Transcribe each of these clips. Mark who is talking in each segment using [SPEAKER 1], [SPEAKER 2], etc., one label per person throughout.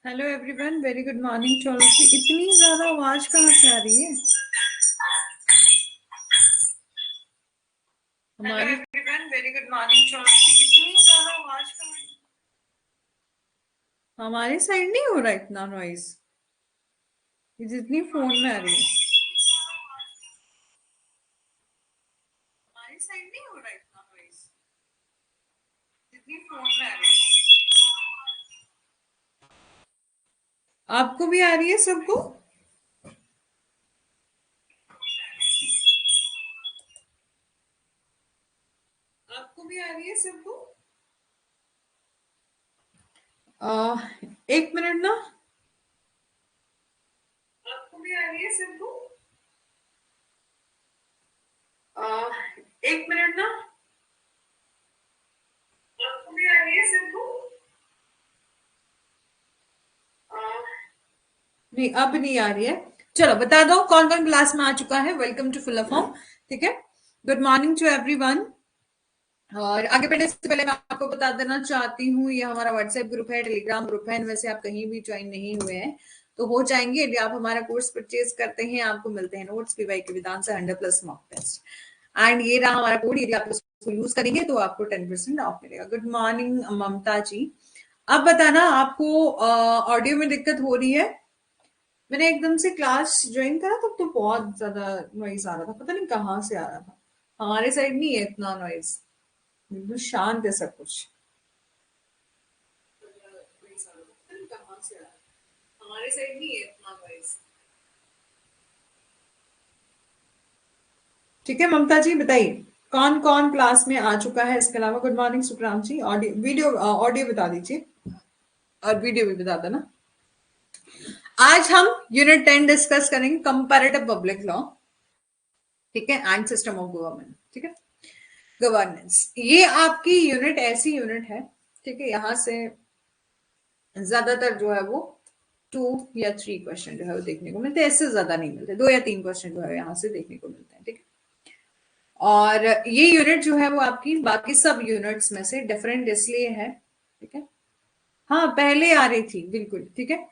[SPEAKER 1] Hello everyone, very good morning to all of you. इतनी ज्यादा आवाज कहाँ से आ रही है हमारी? Everyone, very good morning to all of you. इतनी ज्यादा आवाज कहाँ? हमारे साइड नहीं हो रहा इतना नॉइज जितनी फोन में आ रही है। हमारी साइड नहीं हो रहा इतना नॉइज जितनी फोन में आ रही है। आपको भी आ रही है सबको? आपको भी आ रही है सबको? एक मिनट ना। आपको भी आ रही है सबको? एक मिनट ना। आपको भी आ रही है सबको? नहीं, अब नहीं आ रही है। चलो बता दो कौन कौन क्लास में आ चुका है। Welcome to full form. ठीक है, गुड मॉर्निंग टू एवरीवन। और आगे बढ़ने से पहले मैं आपको बता देना चाहती हूँ, ये हमारा व्हाट्सएप ग्रुप है, टेलीग्राम ग्रुप है, इनमें से आप कहीं भी ज्वाइन नहीं हुए हैं तो हो जाएंगे। यदि आप हमारा कोर्स परचेज करते हैं आपको मिलते हैं नोट्स, पीवाई के विधान से 100+ मॉक टेस्ट एंड ये रहा हमारा कोड। यदि आप उसको यूज करेंगे तो आपको 10% ऑफ मिलेगा। गुड मॉर्निंग ममता जी। अब बताना आपको ऑडियो में दिक्कत हो रही है? मैंने एकदम से क्लास ज्वाइन करा तब तो बहुत ज्यादा नॉइज आ रहा था, पता नहीं कहाँ से आ रहा था। हमारे साइड नहीं है इतना नॉइज, बिल्कुल शांत है सब कुछ। पता नहीं कहाँ से आ रहा है। हमारे साइड नहीं है इतना नॉइज। ठीक है ममता जी, बताइए कौन कौन क्लास में आ चुका है। इसके अलावा गुड मॉर्निंग सुप्राम जी। ऑडियो वीडियो ऑडियो बता दीजिए और वीडियो भी बता देना। आज हम यूनिट 10 डिस्कस करेंगे, कंपैरेटिव पब्लिक लॉ। ठीक है, एंड सिस्टम ऑफ गवर्नमेंट। ठीक है, गवर्नेंस ये आपकी यूनिट ऐसी यूनिट है, ठीक है, यहाँ से ज्यादातर जो है वो 2 या 3 क्वेश्चन जो है वो देखने को मिलते हैं। इससे ज्यादा नहीं मिलते, 2 या 3 क्वेश्चन जो है यहाँ से देखने को मिलते हैं। ठीक है, और ये यूनिट जो है वो आपकी बाकी सब यूनिट्स में से डिफरेंट इसलिए है। ठीक है, हाँ पहले आ रही थी बिल्कुल। ठीक है,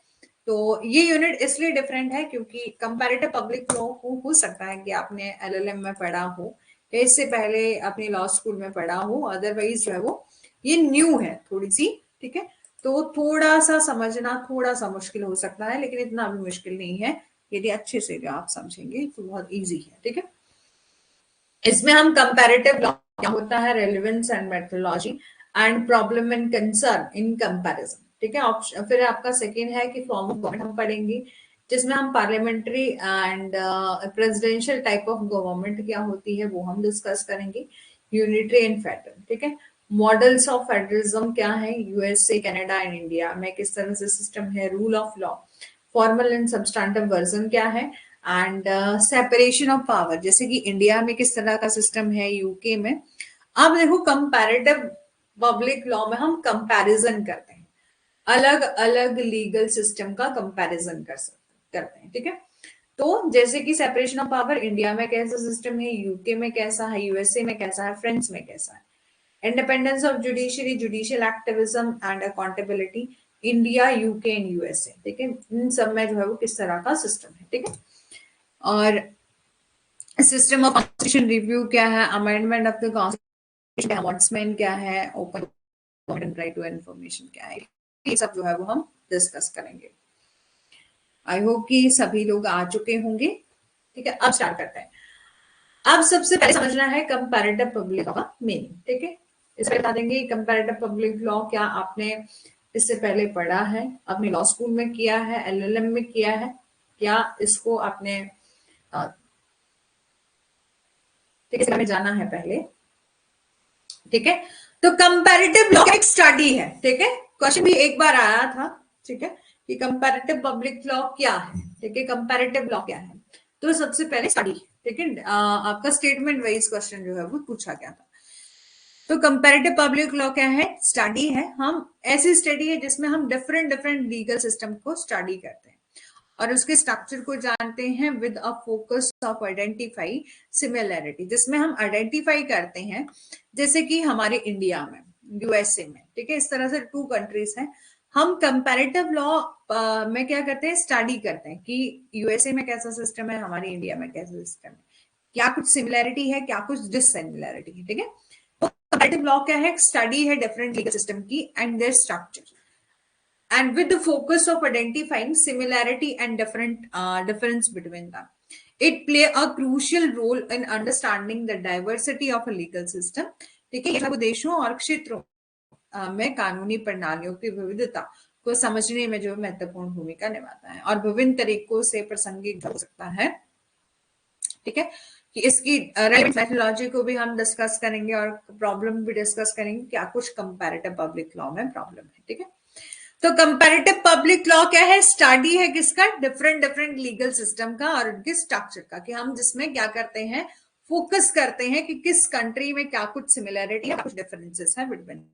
[SPEAKER 1] तो ये यूनिट इसलिए डिफरेंट है क्योंकि कंपैरेटिव पब्लिक लॉ हो सकता है कि आपने एलएलएम में पढ़ा हो या इससे पहले अपनी लॉ स्कूल में पढ़ा हो, अदरवाइज जो है वो ये न्यू है थोड़ी सी। ठीक है, तो थोड़ा सा समझना थोड़ा सा मुश्किल हो सकता है, लेकिन इतना भी मुश्किल नहीं है। यदि अच्छे से जो आप समझेंगे तो बहुत ईजी है। ठीक है, इसमें हम कंपैरेटिव लॉ क्या होता है, relevance and methodology and problem and concern in comparison. ठीक है, ऑप्शन फिर आपका सेकंड है कि फॉर्म ऑफ गवर्नमेंट हम पढ़ेंगे, जिसमें हम parliamentary and presidential type of government क्या होती है वो हम डिस्कस करेंगे। Unitary and federal. ठीक है, मॉडल्स ऑफ फेडरलिज्म क्या है, यूएसए कनाडा एंड इंडिया में किस तरह से सिस्टम है, rule of law, formal and substantive version क्या है, एंड सेपरेशन ऑफ पावर जैसे कि इंडिया में किस तरह का सिस्टम है, यूके में। अब देखो कंपैरेटिव पब्लिक लॉ में हम कंपैरिजन करते हैं, अलग अलग लीगल सिस्टम का कंपैरिजन करते हैं। ठीक है, तो जैसे कि सेपरेशन ऑफ पावर इंडिया में कैसा सिस्टम है, यूके में कैसा है, यूएसए में कैसा है, फ्रांस में कैसा है। Independence of judiciary, judicial activism and accountability, India UK and USA. ठीक है, इन सब में जो है वो किस तरह का सिस्टम है। ठीक है, और सिस्टम ऑफ कॉन्स्टिट्यूशन रिव्यू क्या है, amendment of the constitution, amendment क्या है, ओपन राइट टू इन्फॉर्मेशन क्या है, ये सब जो है वो हम डिस्कस करेंगे। आई होप कि सभी लोग आ चुके होंगे। ठीक है, अब स्टार्ट करते हैं। अब सबसे पहले समझना है कंपैरेटिव पब्लिक लॉ का मीनिंग। ठीक है, इसमें बता देंगे कंपैरेटिव पब्लिक लॉ क्या आपने इससे पहले पढ़ा है, अपने लॉ स्कूल में किया है, एलएलएम में किया है, क्या इसको आपने ठीक है जाना है पहले। ठीक है, तो कंपैरेटिव लॉ एक स्टडी है। ठीक है, क्वेश्चन भी एक बार आया था। ठीक है, कि कंपैरेटिव पब्लिक लॉ क्या है। ठीक है, कंपैरेटिव लॉ क्या है, तो सबसे पहले स्टडी। ठीक है, आपका स्टेटमेंट वाइज क्वेश्चन जो है वो पूछा गया था। तो कंपैरेटिव पब्लिक लॉ क्या है, स्टडी है। हम ऐसी स्टडी है जिसमें हम डिफरेंट डिफरेंट लीगल सिस्टम को स्टडी करते हैं और उसके स्ट्रक्चर को जानते हैं with a focus of identify similarity, जिसमें हम आइडेंटिफाई करते हैं जैसे कि हमारे इंडिया में, यूएसए में। ठीक है, इस तरह से 2 कंट्रीज हैं। हम कंपैरेटिव लॉ में क्या करते हैं, स्टडी करते हैं कि यूएसए में कैसा सिस्टम है, हमारे इंडिया में कैसा सिस्टम है, क्या कुछ सिमिलैरिटी है, क्या कुछ डिससिमिलैरिटी है, ठीक है। तो कंपैरेटिव लॉ क्या है, स्टडी है डिफरेंट लीगल सिस्टम की and there structure and with the focus of identifying similarity and difference between them. It play a crucial role in understanding the diversity of a legal system. ठीक है, ये सब देशों और क्षेत्रों में कानूनी प्रणालियों की विविधता को समझने में जो महत्वपूर्ण भूमिका निभाता है और विभिन्न तरीकों से प्रासंगिक हो सकता है। ठीक है, कि इसकी रेलेवेंट मेथोडोलॉजी को भी हम डिस्कस करेंगे और प्रॉब्लम भी डिस्कस करेंगे, क्या कुछ कंपैरेटिव पब्लिक लॉ में प्रॉब्लम है। ठीक है, तो कंपैरेटिव पब्लिक लॉ क्या है, स्टडी है किसका, डिफरेंट लीगल सिस्टम का और उनके स्ट्रक्चर का, कि हम जिसमें क्या करते हैं, फोकस करते हैं कि किस कंट्री में क्या कुछ सिमिलैरिटी है, कुछ डिफरेंसेस है बिटवीन।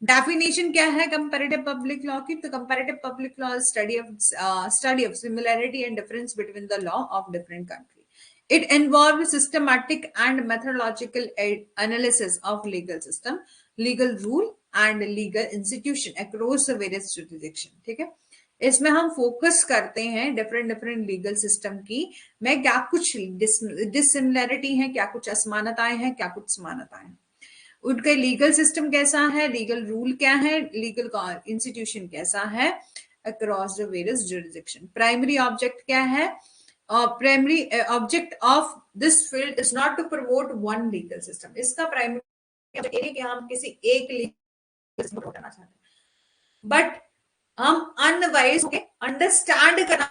[SPEAKER 1] डेफिनेशन क्या है कंपैरेटिव पब्लिक लॉ की, तो comparative public law study of similarity and difference between the law of different country. It involve systematic and methodological analysis of legal system, legal rule and legal institution across the various jurisdiction. ठीक है, इसमें हम focus करते हैं different legal system की में क्या कुछ डिससिमिलैरिटी है, क्या कुछ असमानताएं हैं, क्या कुछ समानताएं हैं, उनका लीगल सिस्टम कैसा है, लीगल रूल क्या है, लीगल इंस्टीट्यूशन कैसा है across the various jurisdiction. Primary object क्या है, primary object of this field is not to promote one legal system. इसका प्राइमरी ऑब्जेक्ट है कि हम किसी एक लीगल सिस्टम को प्रमोट करना चाहते हैं, बट हम अनवाइज अंडरस्टैंड करना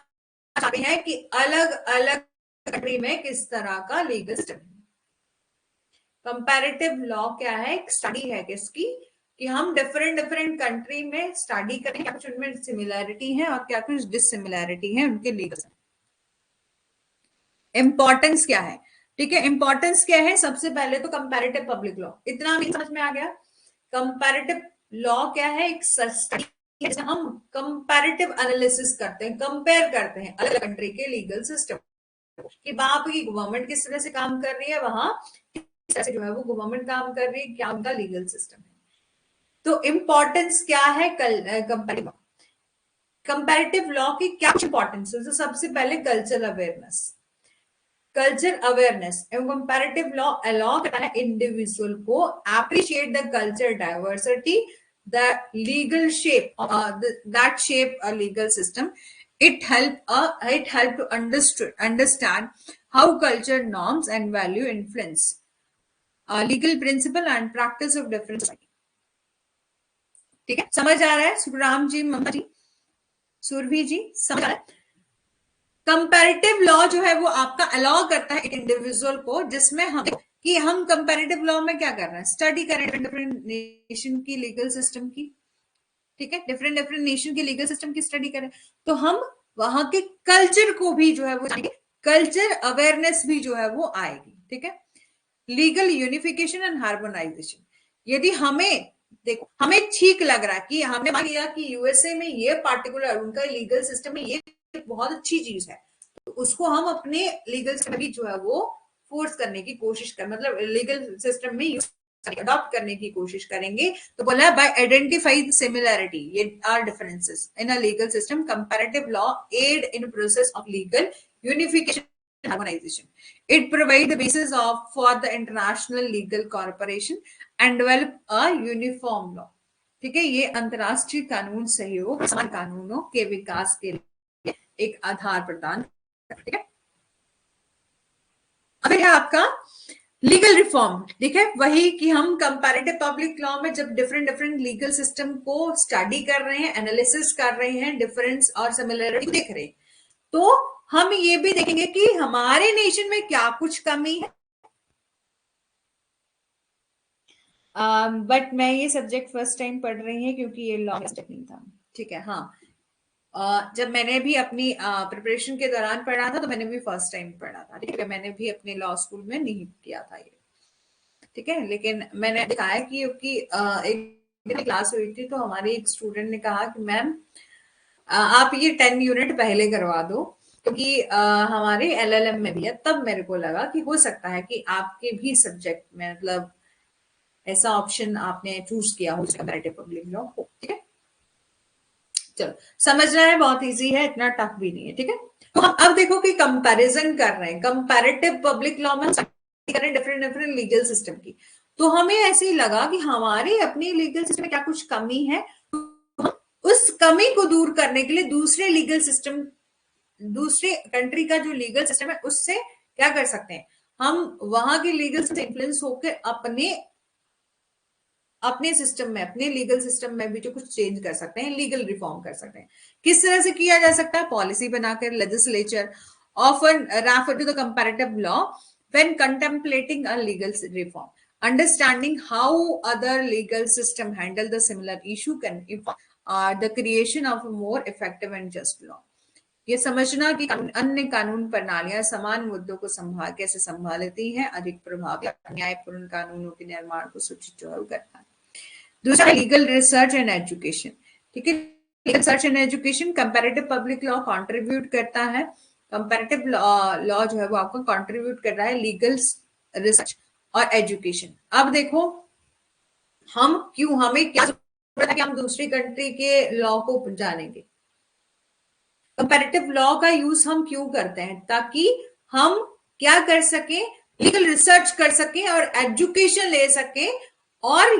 [SPEAKER 1] चाहते हैं कि अलग अलग कंट्री में किस तरह का लीगल सिस्टम है। कंपैरेटिव लॉ क्या है, एक स्टडी है किसकी, कि हम डिफरेंट कंट्री में स्टडी करें क्या कुछ उनमें सिमिलैरिटी है और क्या कुछ डिससिमिलैरिटी है उनके लीगल। इंपॉर्टेंस क्या है, ठीक है, इंपॉर्टेंस क्या है, सबसे पहले तो कंपैरेटिव पब्लिक लॉ, इतना भी समझ में आ गया। कंपैरेटिव लॉ क्या है, एक स्टडी जैसे हम कंपैरेटिव एनालिसिस करते हैं, कंपेयर करते हैं अलग अलग कंट्री के लीगल सिस्टम, कि वहां की गवर्नमेंट किस तरह से काम कर रही है, वहां किस तरह से जो है वो गवर्नमेंट काम कर रही है, क्या उनका लीगल सिस्टम है। तो इंपॉर्टेंस क्या है कंपैरेटिव लॉ, कंपैरेटिव लॉ की क्या इंपॉर्टेंस है, तो सबसे पहले कल्चर अवेयरनेस। कल्चर अवेयरनेस एवं कंपैरेटिव लॉ अलाउ करता है इंडिविजुअल को appreciate the culture diversity, the legal shape that shape a legal system. It help to understand how culture, norms and value influence legal principle and practice of different society. ठीक है, समझ आ रहा है सुखराम जी, ममता जी, सुरभि जी, समझ आ रहा है। कंपैरेटिव लॉ जो है वो आपका अलाउ करता है इंडिविजुअल को, जिसमें हम कंपैरेटिव लॉ में क्या कर रहे हैं, स्टडी कर रहे हैं डिफरेंट नेशन की लीगल सिस्टम की। ठीक है, डिफरेंट नेशन की लीगल सिस्टम की स्टडी करें तो हम वहां के कल्चर को भी जो है वो जानेंगे, कल्चर अवेयरनेस भी जो है वो आएगी। ठीक है, लीगल यूनिफिकेशन एंड हार्मोनाइजेशन। यदि हमें ठीक लग रहा है कि हमने मान लिया कि यूएसए में ये पार्टिकुलर उनका लीगल सिस्टम में ये बहुत अच्छी चीज है, तो उसको हम अपने लीगल सिस्टम में भी जो है वो फोर्स करने की कोशिश कर, मतलब लीगल सिस्टम में अडॉप्ट करने की कोशिश करेंगे। तो बोला है बाय आइडेंटिफाई द सिमिलैरिटी, ये or differences in a legal system, comparative law aid in process of legal unification harmonization. It provides the basis for the international legal cooperation and develop a uniform law. ठीक है, ये अंतरराष्ट्रीय कानून सहयोग समान कानूनों के विकास के लिए एक आधार प्रदान करता है। ठीक है, अब है आपका लीगल रिफॉर्म। ठीक है, वही कि हम कंपैरेटिव पब्लिक लॉ में जब डिफरेंट लीगल सिस्टम को स्टडी कर रहे हैं, एनालिसिस कर रहे हैं, डिफरेंस और सिमिलरिटी देख रहे हैं, तो हम ये भी देखेंगे कि हमारे नेशन में क्या कुछ कमी है। बट मैं ये सब्जेक्ट फर्स्ट टाइम पढ़ रही हूँ क्योंकि ये लॉ सब्जेक्ट नहीं था। ठीक है, हाँ, जब मैंने भी अपनी प्रिपरेशन के दौरान पढ़ा था तो मैंने भी फर्स्ट टाइम पढ़ा था। ठीक है, मैंने भी अपने लॉ स्कूल में नहीं किया था ये। ठीक है, लेकिन मैंने दिखाया कि एक क्लास हुई थी तो हमारे एक स्टूडेंट ने कहा कि मैम आप ये 10 यूनिट पहले करवा दो, क्योंकि हमारे एलएलएम में भी है। तब मेरे को लगा कि हो सकता है कि आपके भी सब्जेक्ट में मतलब ऐसा ऑप्शन आपने चूज किया हो कंपैरेटिव पब्लिक लॉ को। ठीक है, चलो, समझना है, बहुत इजी है, इतना टफ भी नहीं है, ठीक है। तो हम अब देखो कि कंपैरिजन कर रहे हैं, कंपैरेटिव पब्लिक लॉ में करें डिफरेंट डिफरेंट लीगल सिस्टम की। तो हमें ऐसे ही लगा कि हमारे अपने लीगल सिस्टम में क्या कुछ कमी है, उस कमी को दूर करने के लिए दूसरे लीगल सिस्टम, दूसरे कंट्री का जो लीगल सिस्टम है उससे क्या कर सकते हैं, हम वहां के लीगल से इन्फ्लुएंस होकर अपने अपने सिस्टम में, अपने लीगल सिस्टम में भी जो कुछ चेंज कर सकते हैं, लीगल रिफॉर्म कर सकते हैं। किस तरह से किया जा सकता है? पॉलिसी बनाकर। Legislature often refer to the comparative law when contemplating a legal reform, understanding how other legal system handle the similar issue can the creation of a more effective and just law. ये समझना कि अन्य कानून प्रणालियां समान मुद्दों को कैसे संभालती हैं, अधिक प्रभावी न्यायपूर्ण कानूनों के निर्माण को सूचित करता है। दूसरा, लीगल रिसर्च एंड एजुकेशन, ठीक है। Legal research and education comparative public law contribute करता है, कंपैरेटिव लॉ जो है वो आपको कंट्रीब्यूट कर रहा है लीगल रिसर्च और एजुकेशन। अब देखो हम क्यों, हमें क्या जरूरत है कि हम दूसरी कंट्री के लॉ को जानेंगे। कंपैरेटिव लॉ का यूज हम क्यों करते हैं? ताकि हम क्या कर सके, लीगल रिसर्च कर सके और एजुकेशन ले सके, और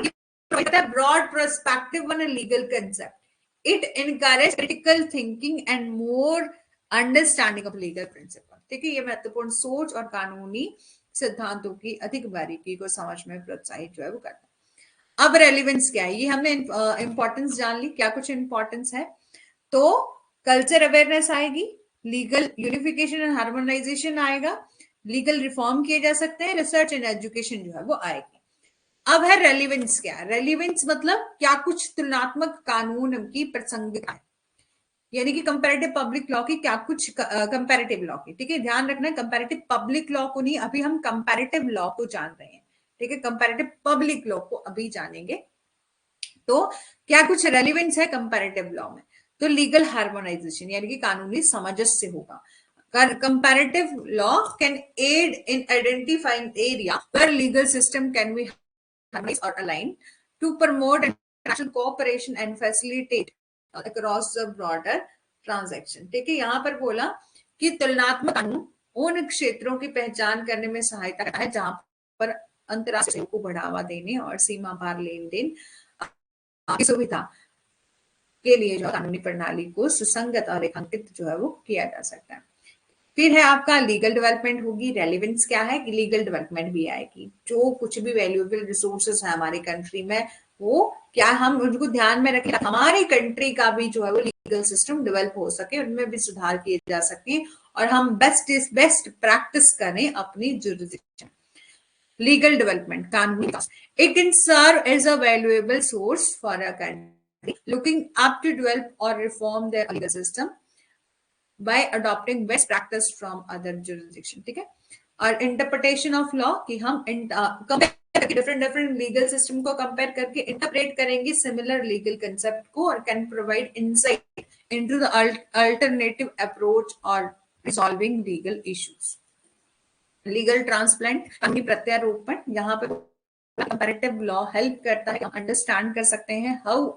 [SPEAKER 1] broad perspective on a legal concept. It encourage critical thinking and more understanding of legal principle, ठीक है। ये महत्वपूर्ण सोच और कानूनी सिद्धांतों की अधिक बारीकी को समझ में प्रोत्साहित जो है वो करता है। अब रेलिवेंस क्या है, ये हमने इंपॉर्टेंस जान ली, क्या कुछ इंपॉर्टेंस है। तो कल्चर अवेयरनेस आएगी, लीगल यूनिफिकेशन एंड हार्मोनाइजेशन आएगा, लीगल रिफॉर्म किए जा सकते हैं, रिसर्च एंड एजुकेशन जो है वो आएगी। अब है रेलिवेंस। क्या रेलिवेंस मतलब क्या कुछ तुलनात्मक कानून की प्रासंगिकता है, यानी कि कंपैरेटिव पब्लिक लॉ की क्या कुछ कंपैरेटिव लॉ की, ठीक है। ध्यान रखना, कंपैरेटिव पब्लिक लॉ को नहीं, अभी हम कंपैरेटिव लॉ को जान रहे हैं, ठीक है। कंपैरेटिव पब्लिक लॉ को अभी जानेंगे। तो क्या कुछ रेलिवेंस है कंपैरेटिव लॉ में? तो लीगल हार्मोनाइजेशन, यानी कि कानूनी सामंजस्य होगा। Comparative law can aid in identifying area where legal system can be harmonized or aligned to promote international cooperation and facilitate across the broader transaction, ठीक है। यहां पर बोला कि तुलनात्मक कानून उन क्षेत्रों की पहचान करने में सहायता करता है जहां पर अंतरराष्ट्रीय को बढ़ावा देने और सीमा पार लेन देन की सुविधा के लिए जो कानूनी प्रणाली को सुसंगत और रेखांकित जो है वो किया जा सकता है। फिर है आपका लीगल डेवलपमेंट होगी। रेलिवेंस क्या है कि लीगल डेवलपमेंट भी आएगी। जो कुछ भी वैल्यूएबल रिसोर्सेस है हमारी कंट्री में, वो क्या हम उनको ध्यान में रखें, हमारी कंट्री का भी जो है वो लीगल सिस्टम डेवलप हो सके, उनमें भी सुधार किए जा सके, और हम बेस्ट प्रैक्टिस करें अपनी जुरिडिक्शन। Legal development, कानूनी विकास. It can serve as a valuable source for a country looking up to develop or reform their legal system by adopting best practice from other jurisdiction, ठीक है। और interpretation of law कि हम different different legal system को compare करके interpret करेंगे similar legal concept को, और can provide insight into the alternative approach और resolving legal issues. Legal transplant, कानूनी प्रत्यारोपण, यहाँ पे कंपैरेटिव लॉ हेल्प करता है, हम अंडरस्टैंड कर सकते हैं how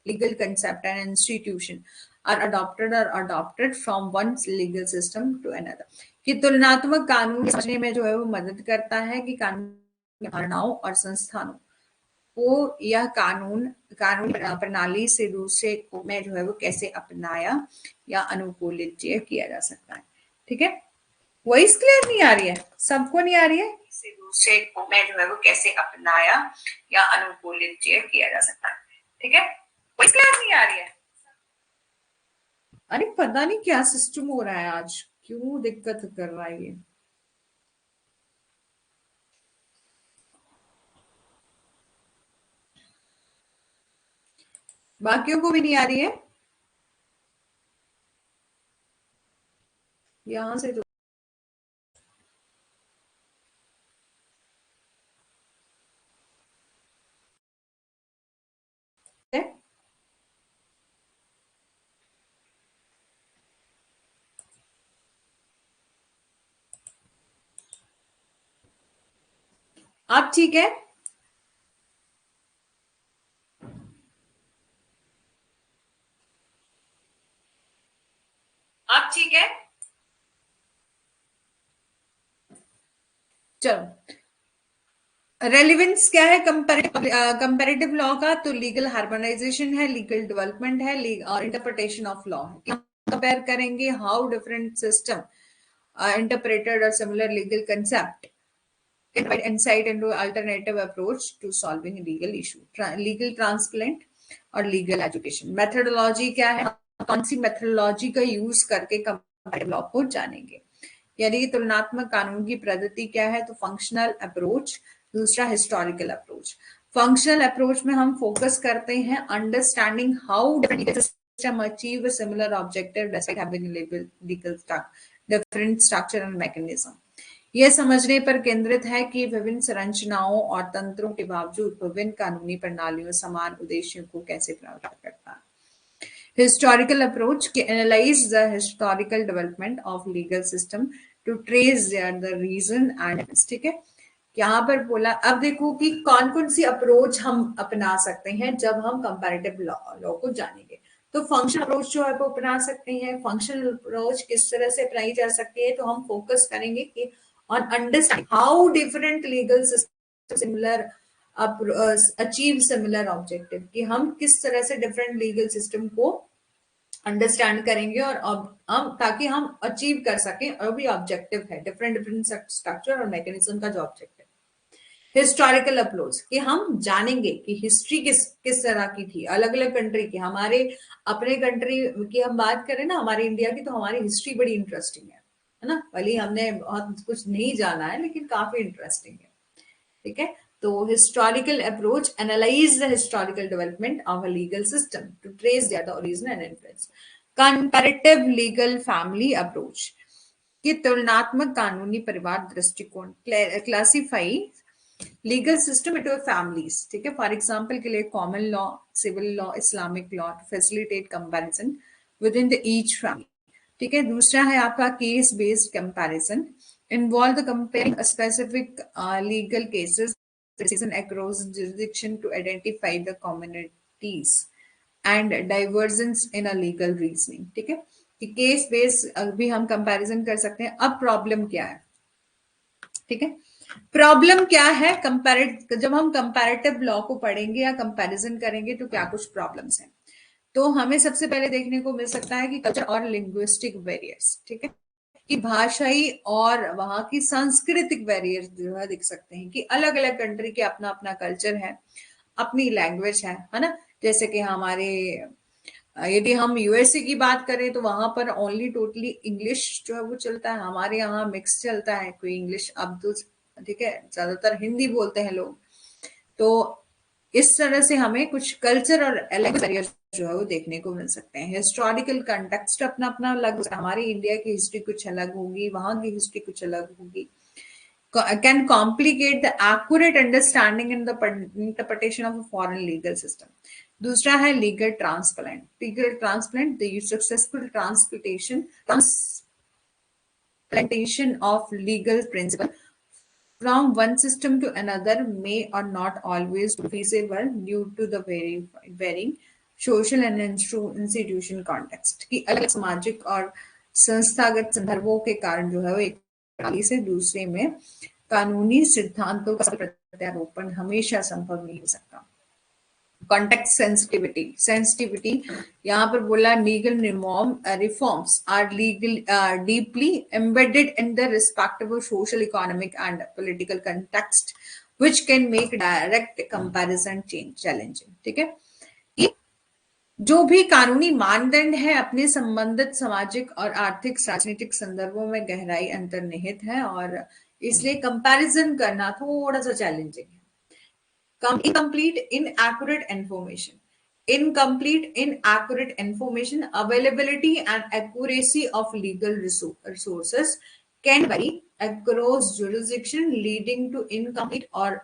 [SPEAKER 1] legal concept and institution are adopted from one legal system to another. कि तुलनात्मक कानून समझने में जो है वो मदद करता है कि कानून धारणाओं और संस्थानों को यह कानून प्रणाली से दूसरे में जो है वो कैसे अपनाया या अनुकूलित किया जा सकता है, ठीक है। वॉइस क्लियर नहीं आ रही है? सबको नहीं आ रही है? इसे दूसरे में जो है वो कैसे अपनाया या अनुकूलित किया जा सकता है, ठीक है। वॉइस क्लियर नहीं आ रही है? अरे पता नहीं क्या सिस्टम हो रहा है आज, क्यों दिक्कत कर रहा है ये। बाकियों को भी नहीं आ रही है? यहां से तो है। आप ठीक है? चलो, रेलिवेंस क्या है कंपैरेटिव लॉ का? तो लीगल हार्मोनाइजेशन है, लीगल डेवलपमेंट है, और इंटरप्रिटेशन ऑफ लॉ है। कंपेयर करेंगे हाउ डिफरेंट सिस्टम इंटरप्रेटेड और similar legal concept insight into alternative approach to solving legal issue, legal transplant और लीगल एजुकेशन। मेथोडोलॉजी क्या है? कौन सी मेथोडोलॉजी का यूज करके कंपैरेटिव लॉ को जानेंगे, यानी कि तुलनात्मक कानून की पद्धति क्या है? तो फंक्शनल अप्रोच, दूसरा हिस्टोरिकल अप्रोच। फंक्शनल अप्रोच में हम फोकस करते हैं understanding how different system achieve a similar objective despite having different structure and mechanism. यह समझने पर केंद्रित है कि विभिन्न संरचनाओं और तंत्रों के बावजूद विभिन्न कानूनी प्रणालियों समान उद्देश्यों को कैसे प्राप्त करता है। Historical approach के analyze the historical development of legal system to trace the reason and ठीक है। यहाँ पर बोला, अब देखो कि कौन कौन सी अप्रोच हम अपना सकते हैं जब हम कंपैरेटिव लॉ को जानेंगे। तो फंक्शनल अप्रोच जो है वो अपना सकते हैं। फंक्शनल अप्रोच किस तरह से अपनाई जा सकती है? तो हम फोकस करेंगे कि on understand how different legal system similar achieve similar objective, कि हम किस तरह से डिफरेंट लीगल सिस्टम को अंडरस्टैंड करेंगे और हम ताकि हम अचीव कर सकें, और भी ऑब्जेक्टिव है डिफरेंट डिफरेंट स्ट्रक्चर और मैकेनिज्म का जो ऑब्जेक्टिव। हिस्टोरिकल अप्रोच कि हम जानेंगे कि हिस्ट्री किस किस तरह की थी अलग अलग कंट्री की। हमारे अपने कंट्री की हम बात करें ना, हमारे इंडिया की, तो हमारी हिस्ट्री बड़ी इंटरेस्टिंग है ना। भले हमने बहुत कुछ नहीं जाना है लेकिन काफी इंटरेस्टिंग है, ठीक है। तो historical approach analyse the historical development of a legal system to trace the origin and influence. Comparative legal family approach कि तुलनात्मक कानूनी परिवार दृष्टिकोण classify legal system into families, ठीक है। फॉर एग्जांपल के लिए common law, civil law, Islamic law to facilitate comparison within the each family, ठीक है। दूसरा है आपका case based comparison, involve the comparing a specific legal cases decision across jurisdiction to identify the commonalities and divergence in a legal reasoning, ठीक है। कि case base भी हम कंपैरिजन कर सकते हैं। अब प्रॉब्लम क्या है, ठीक है। प्रॉब्लम क्या है जब हम कंपैरेटिव लॉ को पढ़ेंगे या कंपैरिजन करेंगे तो क्या कुछ प्रॉब्लम्स हैं। तो हमें सबसे पहले देखने को मिल सकता है कि कल्चर और लिंग्विस्टिक बैरियर्स, ठीक है, कि भाषाई और वहां की सांस्कृतिक बैरियर्स जो है दिख सकते हैं कि अलग अलग कंट्री के अपना अपना कल्चर है, अपनी लैंग्वेज है ना। जैसे कि हमारे यदि हम यूएसए की बात करें तो वहां पर ओनली टोटली इंग्लिश जो है वो चलता है, हमारे यहाँ मिक्स चलता है, कोई इंग्लिश अब तो ठीक है, ज्यादातर हिंदी बोलते हैं लोग। तो इस तरह से हमें कुछ कल्चर और अलग बैरियर जो है वो देखने को मिल सकते हैं। हिस्टोरिकल कंटेक्स्ट अपना अपना अलग, हमारी इंडिया की हिस्ट्री कुछ अलग होगी, वहां की हिस्ट्री कुछ अलग होगी, can complicate the accurate understanding and the interpretation of a foreign legal system. दूसरा है legal transplant. Legal transplant the successful transplantation of legal principle from one system to another may or not always be feasible due to the varying social and institution context, कि अलग सामाजिक और संस्थागत संदर्भों के कारण जो है वो एक प्रणाली से दूसरे में कानूनी सिद्धांतों का प्रत्यारोपण हमेशा संभव नहीं हो सकता। कॉन्टेक्स्ट सेंसिटिविटी यहाँ पर बोला legal reforms are legal deeply embedded in the respective social economic and political context which can make direct comparison challenging, ठीक है। जो भी कानूनी मानदंड है अपने संबंधित सामाजिक और आर्थिक राजनीतिक संदर्भों में गहराई अंतर्निहित है और इसलिए कंपैरिजन करना थोड़ा सा चैलेंजिंग है। incomplete inaccurate information availability and accuracy of legal resources can vary across jurisdiction leading to incomplete or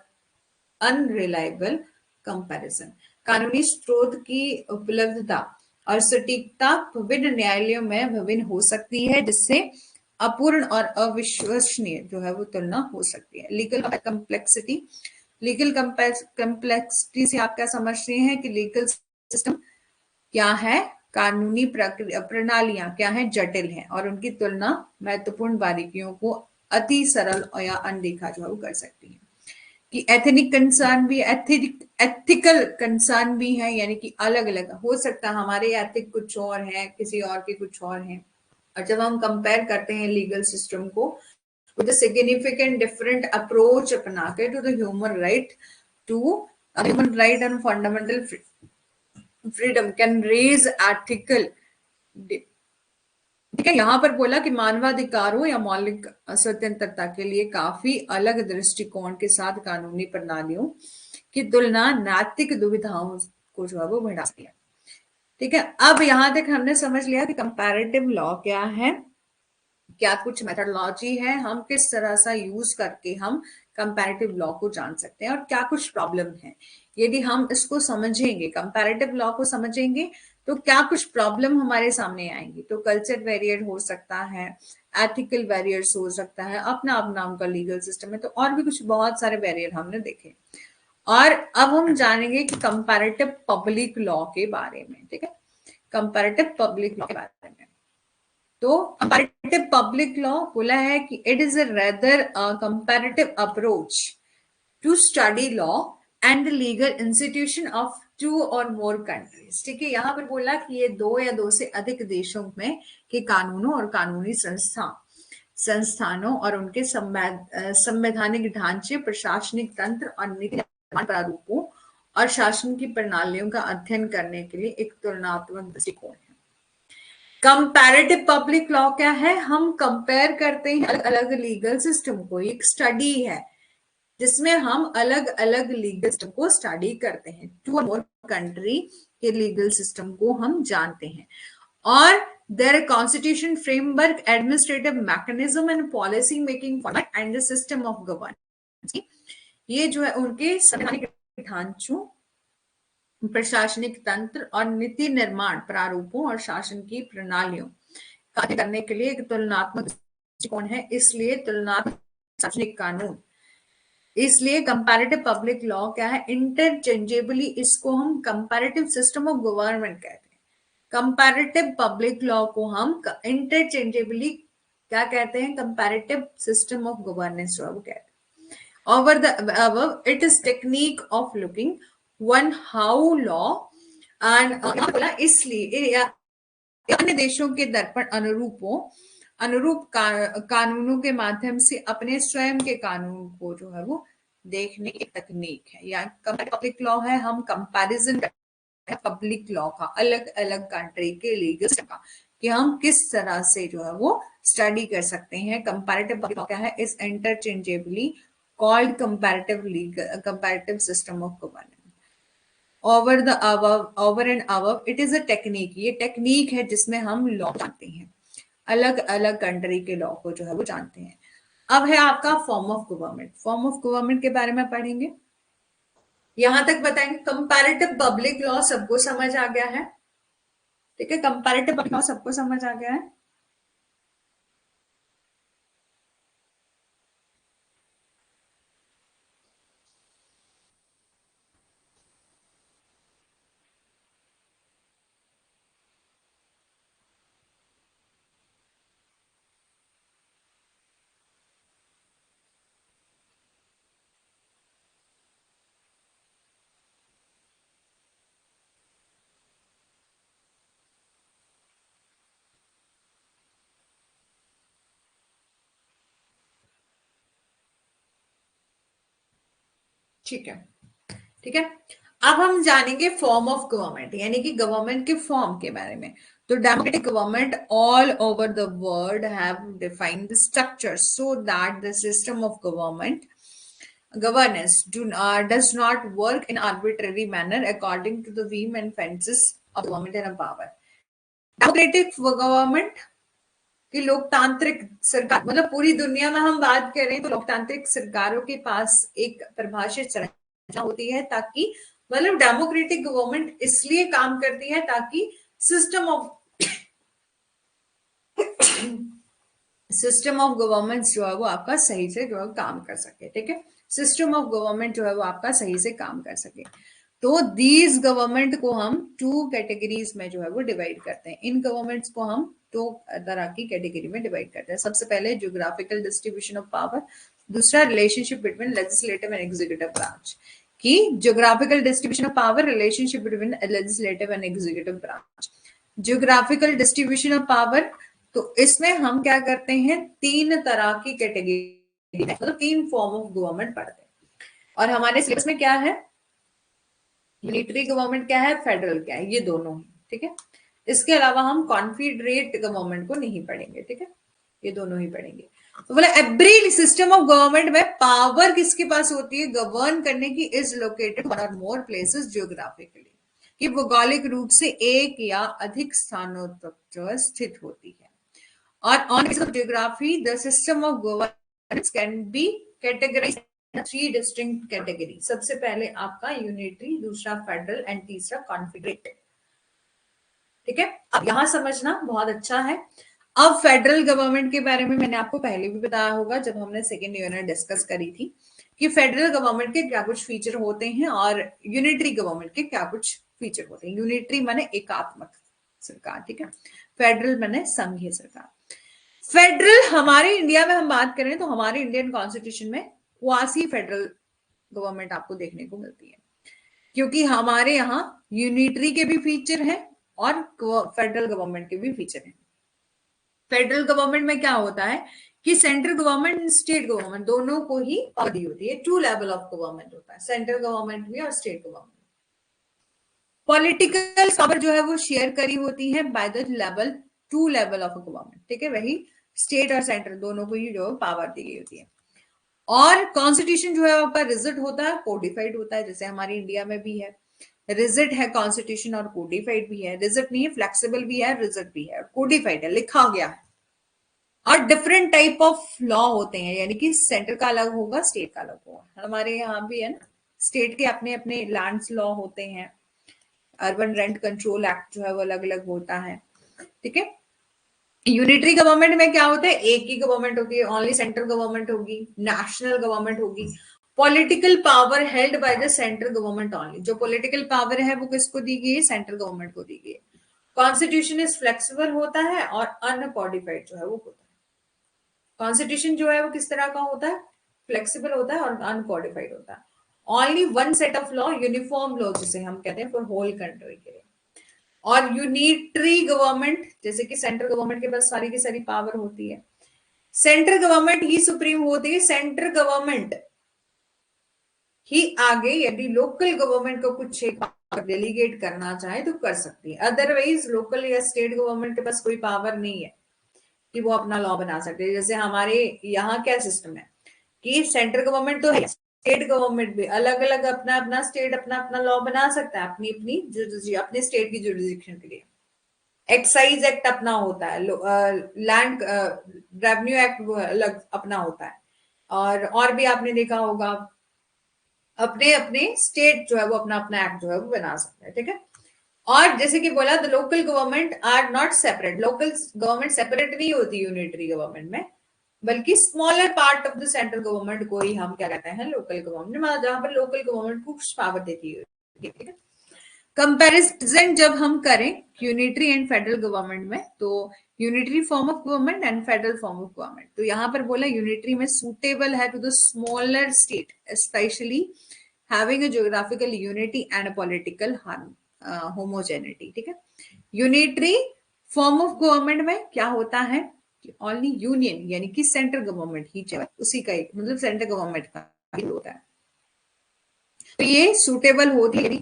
[SPEAKER 1] unreliable comparison। कानूनी स्रोत की उपलब्धता और सटीकता विभिन्न न्यायालयों में विभिन्न हो सकती है, जिससे अपूर्ण और अविश्वसनीय जो है वो तुलना हो सकती है। लीगल कंप्लेक्सिटी से आप क्या समझते हैं कि लीगल सिस्टम क्या है, कानूनी प्रणालियां क्या है, जटिल हैं और उनकी तुलना महत्वपूर्ण बारीकियों को अति सरल या अनदेखा जो है वो कर सकती है। कि एथनिक कंसर्न भी, एथिकल कंसर्न भी है, यानी कि अलग अलग हो सकता है, हमारे एथिक कुछ और है, किसी और के कुछ और है। और जब हम कंपेयर करते हैं लीगल सिस्टम को with a significant different approach अपना के to the human right to human right and fundamental freedom can raise ethical, ठीक है। यहाँ पर बोला कि मानवाधिकारों या मौलिक स्वतंत्रता के लिए काफी अलग दृष्टिकोण के साथ कानूनी प्रणालियों की तुलना नैतिक दुविधाओं को जो है वो बढ़ा सकती है। ठीक है, अब यहां तक हमने समझ लिया कि कंपैरेटिव लॉ क्या है, क्या कुछ मेथोडोलॉजी है, हम किस तरह से यूज करके हम कंपैरेटिव लॉ को जान सकते हैं, और क्या कुछ प्रॉब्लम है। यदि हम इसको समझेंगे, कंपैरेटिव लॉ को समझेंगे, तो क्या कुछ प्रॉब्लम हमारे सामने आएंगी। तो कल्चर बैरियर हो सकता है, एथिकल बैरियर्स हो सकता है, अपना अपना उनका लीगल सिस्टम है, तो और भी कुछ बहुत सारे बैरियर हमने देखे। और अब हम जानेंगे कि कंपैरेटिव पब्लिक लॉ के बारे में। ठीक है, कंपैरेटिव पब्लिक लॉ के बारे में। तो कंपैरेटिव पब्लिक लॉ बोला है कि it is a rather comparative approach to study law and legal institution of 2 or more countries. ठीक है, यहाँ पर बोला कि ये 2 या 2 से अधिक देशों में के कानूनों और कानूनी संस्थानों और उनके संवैधानिक ढांचे, प्रशासनिक तंत्र और नीति प्रारूपों और शासन की प्रणालियों का अध्ययन करने के लिए एक तुलनात्मक दृष्टिकोण है। कंपैरेटिव पब्लिक लॉ क्या है, हम कंपेयर करते हैं अलग अलग लीगल सिस्टम को, एक स्टडी है जिसमें हम अलग अलग लीगल सिस्टम को स्टडी करते हैं, 2 और मोर कंट्री के लीगल सिस्टम को हम जानते हैं, और their constitution framework, administrative mechanism and policy making format and the system of governance। ये जो है उनके संवैधानिक ढांचों, प्रशासनिक तंत्र और नीति निर्माण प्रारूपों और शासन की प्रणालियों कार्य करने के लिए एक तुलनात्मक दृष्टिकोण है। इसलिए तुलनात्मक शासनिक कानून, इसलिए कंपैरेटिव पब्लिक लॉ क्या है, इंटरचेंजेबली इसको हम कंपैरेटिव सिस्टम ऑफ गवर्नमेंट कहते हैं। कंपैरेटिव पब्लिक लॉ को हम इंटरचेंजेबली क्या कहते हैं, कंपैरेटिव सिस्टम ऑफ गवर्नेंस जो कहते हैं। Over the above, it is technique of looking one how law and इसलिए अन्य देशों के दर्पण अनुरूप कानूनों के माध्यम से अपने स्वयं के कानून को जो है वो देखने की तकनीक है। या पब्लिक लॉ है, हम कंपैरिजन करते हैं पब्लिक लॉ का अलग अलग कंट्री के लीगल सिस्टम का, कि हम किस तरह से जो है वो स्टडी कर सकते हैं। कंपैरेटिव पब्लिक लॉ क्या है, is interchangeably called comparative system of governance। over and above it is a technique, ये टेक्निक है जिसमें हम लॉ जानते हैं, अलग अलग कंट्री के लॉ को जो है वो जानते हैं। अब है आपका form of government. Form of government के बारे में पढ़ेंगे, यहां तक बताएंगे। कंपैरेटिव पब्लिक लॉ सबको समझ आ गया है, ठीक है, कंपैरेटिव पब्लिक लॉ सबको समझ आ गया है। ठीक है, ठीक है। अब हम जानेंगे फॉर्म ऑफ गवर्नमेंट, यानी कि गवर्नमेंट के फॉर्म के बारे में। तो democratic government all over the world have defined the structure so that the system of governance does not work in arbitrary manner according to the whim and fancies of government and power। Democratic government कि लोकतांत्रिक सरकार, मतलब पूरी दुनिया में हम बात करें तो लोकतांत्रिक सरकारों के पास एक परिभाषित संरचना होती है, ताकि मतलब डेमोक्रेटिक गवर्नमेंट इसलिए काम करती है ताकि सिस्टम ऑफ गवर्नमेंट जो है वो आपका सही से जो है काम कर सके। ठीक है, सिस्टम ऑफ गवर्नमेंट जो है वो आपका सही से काम कर सके। तो दीज गवर्नमेंट को हम 2 कैटेगरीज में जो है वो डिवाइड करते हैं। इन गवर्नमेंट्स को हम 2 तरह की कैटेगरी में डिवाइड करते हैं। सबसे पहले ज्योग्राफिकल डिस्ट्रीब्यूशन ऑफ पावर, दूसरा relationship between legislative and executive branch. की geographical distribution of power, relationship between legislative and executive branch. Geographical distribution of power, तो इसमें हम क्या करते हैं, 3 तरह की कैटेगरी, मतलब 3 फॉर्म ऑफ गवर्नमेंट पढ़ते हैं। और हमारे सिलेबस में क्या है, यूनिटरी गवर्नमेंट क्या है, फेडरल क्या है, ये दोनों ही, ठीक है। इसके अलावा हम कॉन्फेडरेट गवर्नमेंट को नहीं पढ़ेंगे, ठीक है, ये दोनों ही पढ़ेंगे। तो बोला एवरी सिस्टम ऑफ गवर्नमेंट में पावर किसके पास होती है गवर्न करने की, इज लोकेटेड वन और मोर प्लेसेस जियोग्राफिकली, कि भौगोलिक रूप से एक या अधिक स्थानों तक जो स्थित होती है। और on basis of geography the system of governance can be categorised 3 distinct category. सबसे पहले आपका यूनिटरी, दूसरा फेडरल एंड तीसरा कॉन्फेडरेट, ठीक है। अब यहां समझना बहुत अच्छा है। अब फेडरल गवर्नमेंट के बारे में मैंने आपको पहले भी बताया होगा जब हमने सेकेंड यूनिट डिस्कस करी थी, कि फेडरल गवर्नमेंट के क्या कुछ फीचर होते हैं और यूनिटरी गवर्नमेंट के क्या कुछ फीचर होते हैं। यूनिटरी माने एकात्मक सरकार, ठीक है, फेडरल माने संघीय सरकार। फेडरल, हमारे इंडिया में हम बात करें तो हमारे इंडियन कॉन्स्टिट्यूशन में क्वासी फेडरल गवर्नमेंट आपको देखने को मिलती है, क्योंकि हमारे यहाँ यूनिटरी के भी फीचर हैं और फेडरल गवर्नमेंट के भी फीचर हैं। फेडरल गवर्नमेंट में क्या होता है कि सेंट्रल गवर्नमेंट, स्टेट गवर्नमेंट दोनों को ही पावर होती है। 2 लेवल ऑफ गवर्नमेंट होता है, सेंट्रल गवर्नमेंट भी और स्टेट गवर्नमेंट। पॉलिटिकल पावर जो है वो शेयर करी होती है by the level, 2 level of government, ठीक है, वही स्टेट और सेंट्रल दोनों को ही जो पावर दी गई होती है। और कॉन्स्टिट्यूशन जो है आपका रिजिड होता है, कोडिफाइड होता है, जैसे हमारी इंडिया में भी है, रिजिड है कॉन्स्टिट्यूशन और कोडिफाइड भी है। रिजिड नहीं है, फ्लेक्सिबल भी है, रिजिड भी है, कोडिफाइड है, लिखा गया है। और डिफरेंट टाइप ऑफ लॉ होते हैं, यानी कि सेंटर का अलग होगा, स्टेट का अलग होगा। हमारे यहाँ भी है ना, स्टेट के अपने अपने लैंड्स लॉ होते हैं, अर्बन रेंट कंट्रोल एक्ट जो है वो अलग अलग होता है, ठीक है। यूनिटरी गवर्नमेंट में क्या होता है, एक ही गवर्नमेंट होती है, ओनली सेंट्रल गवर्नमेंट होगी, नेशनल गवर्नमेंट होगी। Political power held by the central government only, जो पॉलिटिकल पावर है वो किसको दी गई है, सेंट्रल गवर्नमेंट को दी गई है। कॉन्स्टिट्यूशन इज फ्लेक्सिबल होता है और अनकोडिफाइड जो है वो होता है। कॉन्स्टिट्यूशन जो है वो किस तरह का होता है, फ्लेक्सिबल होता है और अनकोडिफाइड होता है। Only one set of law, uniform law जिसे हम कहते हैं फॉर होल कंट्री के लिए। और यूनिटरी गवर्नमेंट, जैसे कि सेंट्रल गवर्नमेंट के पास सारी की सारी पावर होती है, सेंट्रल गवर्नमेंट ही सुप्रीम होती है। सेंट्रल गवर्नमेंट ही आगे यदि लोकल गवर्नमेंट को कुछ एक डेलीगेट करना चाहे तो कर सकती है, अदरवाइज लोकल या स्टेट गवर्नमेंट के पास कोई पावर नहीं है कि वो अपना लॉ बना सकते हैं। जैसे हमारे यहाँ क्या सिस्टम है कि सेंट्रल गवर्नमेंट तो है, स्टेट गवर्नमेंट भी अलग अलग अपना अपना स्टेट अपना अपना लॉ बना सकता है अपनी अपनी अपने स्टेट की जुरिडिक्शन के लिए। एक्साइज एक्ट अपना होता है, लैंड रेवेन्यू एक्ट अलग अपना होता है, और भी आपने देखा होगा अपने अपने स्टेट जो है वो अपना अपना एक्ट जो है वो बना सकता है, ठीक है। और जैसे कि बोला the local government are not separate, local government separate नहीं होती यूनिटरी गवर्नमेंट में, बल्कि smaller part of the central government को ही हम क्या कहते हैं, लोकल गवर्नमेंट, जहां पर लोकल गवर्नमेंट को कुछ पावर देती है, ठीक है। कंपैरिजन जब हम करें यूनिटरी एंड फेडरल गवर्नमेंट में, तो unitary form of government and federal form of government, तो यहाँ पर बोला यूनिटरी में सूटेबल है to the smaller state, specially having a geographical unity and a political homogeneity, ठीक है। यूनिटरी फॉर्म ऑफ गवर्नमेंट में क्या होता है कि ओनली यूनियन यानी कि सेंट्रल गवर्नमेंट ही चाहिए, उसी का एक मतलब सेंट्रल गवर्नमेंट का ही होता है, तो ये सूटेबल होती है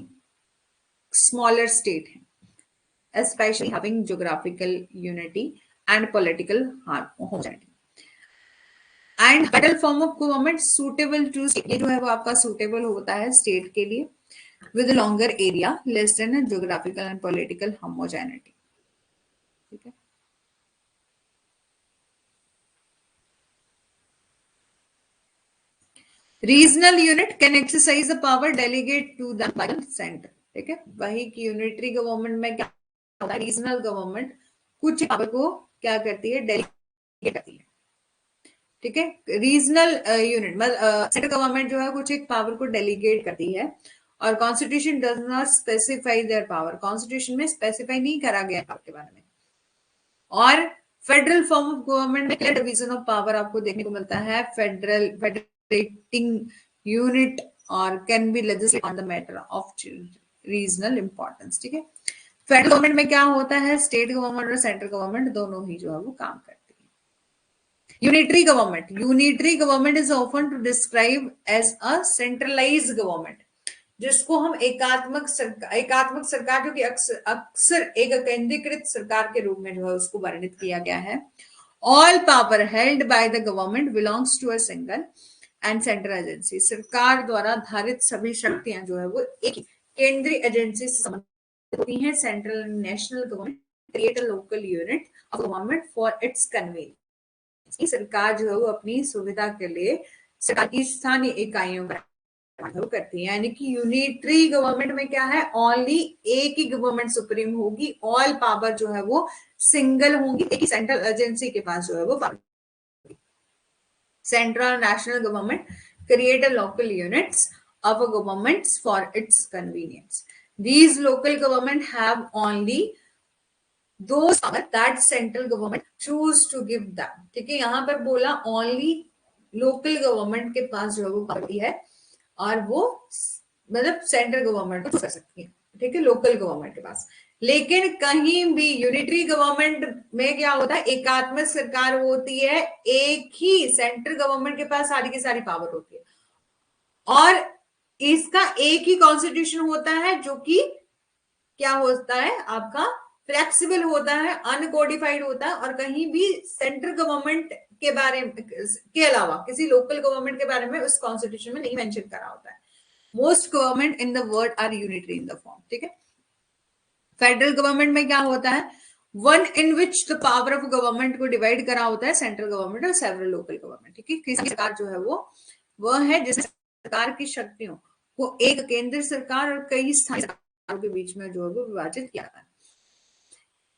[SPEAKER 1] smaller state है, especially having geographical unity and political homogeneity. And federal form of government suitable to state, ये जो है वो आपका suitable होता है state के लिए with a longer area, less than a geographical and political homogeneity. ठीक है। Regional unit can exercise the power delegate to the by the centre, ठीक है। वही की यूनिटरी गवर्नमेंट में क्या होता है, रीजनल गवर्नमेंट कुछ पावर को क्या करती है, डेलीगेट करती है, ठीक है। रीजनल यूनिट मतलब सेंट्रल गवर्नमेंट जो है कुछ एक पावर को डेलीगेट करती है और constitution does not specify their power, constitution में स्पेसिफाई नहीं करा गया पावर के बारे में। और फेडरल फॉर्म ऑफ गवर्नमेंट में क्लियर डिवीजन ऑफ पावर आपको देखने को मिलता है, फेडरेटिंग यूनिट और can be legislate on the matter of regional importance. ठीक है, फेडरल गवर्नमेंट में क्या होता है, स्टेट गवर्नमेंट और सेंट्रल गवर्नमेंट दोनों ही जो है वो काम करती है। Unitary government is often to describe as a centralised government, जिसको हम एकात्मक सरकार जो कि अक्सर एक केंद्रीकृत सरकार के रूप में जो है उसको वर्णित किया गया है। All power held by the government belongs to a single and central agency, सरकार द्वारा धारित सभी शक्तियां जो है वो एक केंद्रीय एजेंसी से संबंधित होती हैं। Central and national government create a local unit of government for its convenience, सरकार जो है वो अपनी सुविधा के लिए सरकार की स्थानीय इकाइयों का करती है। यानी कि यूनिटरी गवर्नमेंट में क्या है, ओनली एक ही गवर्नमेंट सुप्रीम होगी, ऑल पावर जो है वो सिंगल होंगी, एक ही सेंट्रल एजेंसी के पास जो है वो power. Central national government create a local units of a governments for its convenience. These local government have only those power that central government choose to give them. ठीक है, यहाँ पर बोला only लोकल गवर्नमेंट के पास जो है वो power है और वो मतलब सेंट्रल गवर्नमेंट को कर सकती है। ठीक है, लोकल गवर्नमेंट के पास। लेकिन कहीं भी यूनिटरी गवर्नमेंट में क्या होता है, एकात्मक सरकार होती है, एक ही सेंट्रल गवर्नमेंट के पास सारी की सारी पावर होती है और इसका एक ही कॉन्स्टिट्यूशन होता है जो कि क्या होता है आपका, फ्लेक्सिबल होता है, अनकोडिफाइड होता है और कहीं भी सेंट्रल गवर्नमेंट के बारे में के अलावा किसी लोकल गवर्नमेंट के बारे में उस कॉन्स्टिट्यूशन में नहीं मेंशन करा होता है। Most government in the world are unitary in the form. ठीक है, फेडरल गवर्नमेंट में क्या होता है, one in which the power of government को डिवाइड करा होता है सेंट्रल गवर्नमेंट और सेवरल लोकल गवर्नमेंट। ठीक है, किसी सरकार जो है वो है जिस सरकार की शक्तियों को एक केंद्र सरकार और कई स्थानीय सरकारों के बीच में जो है वो विभाजित किया जाता है।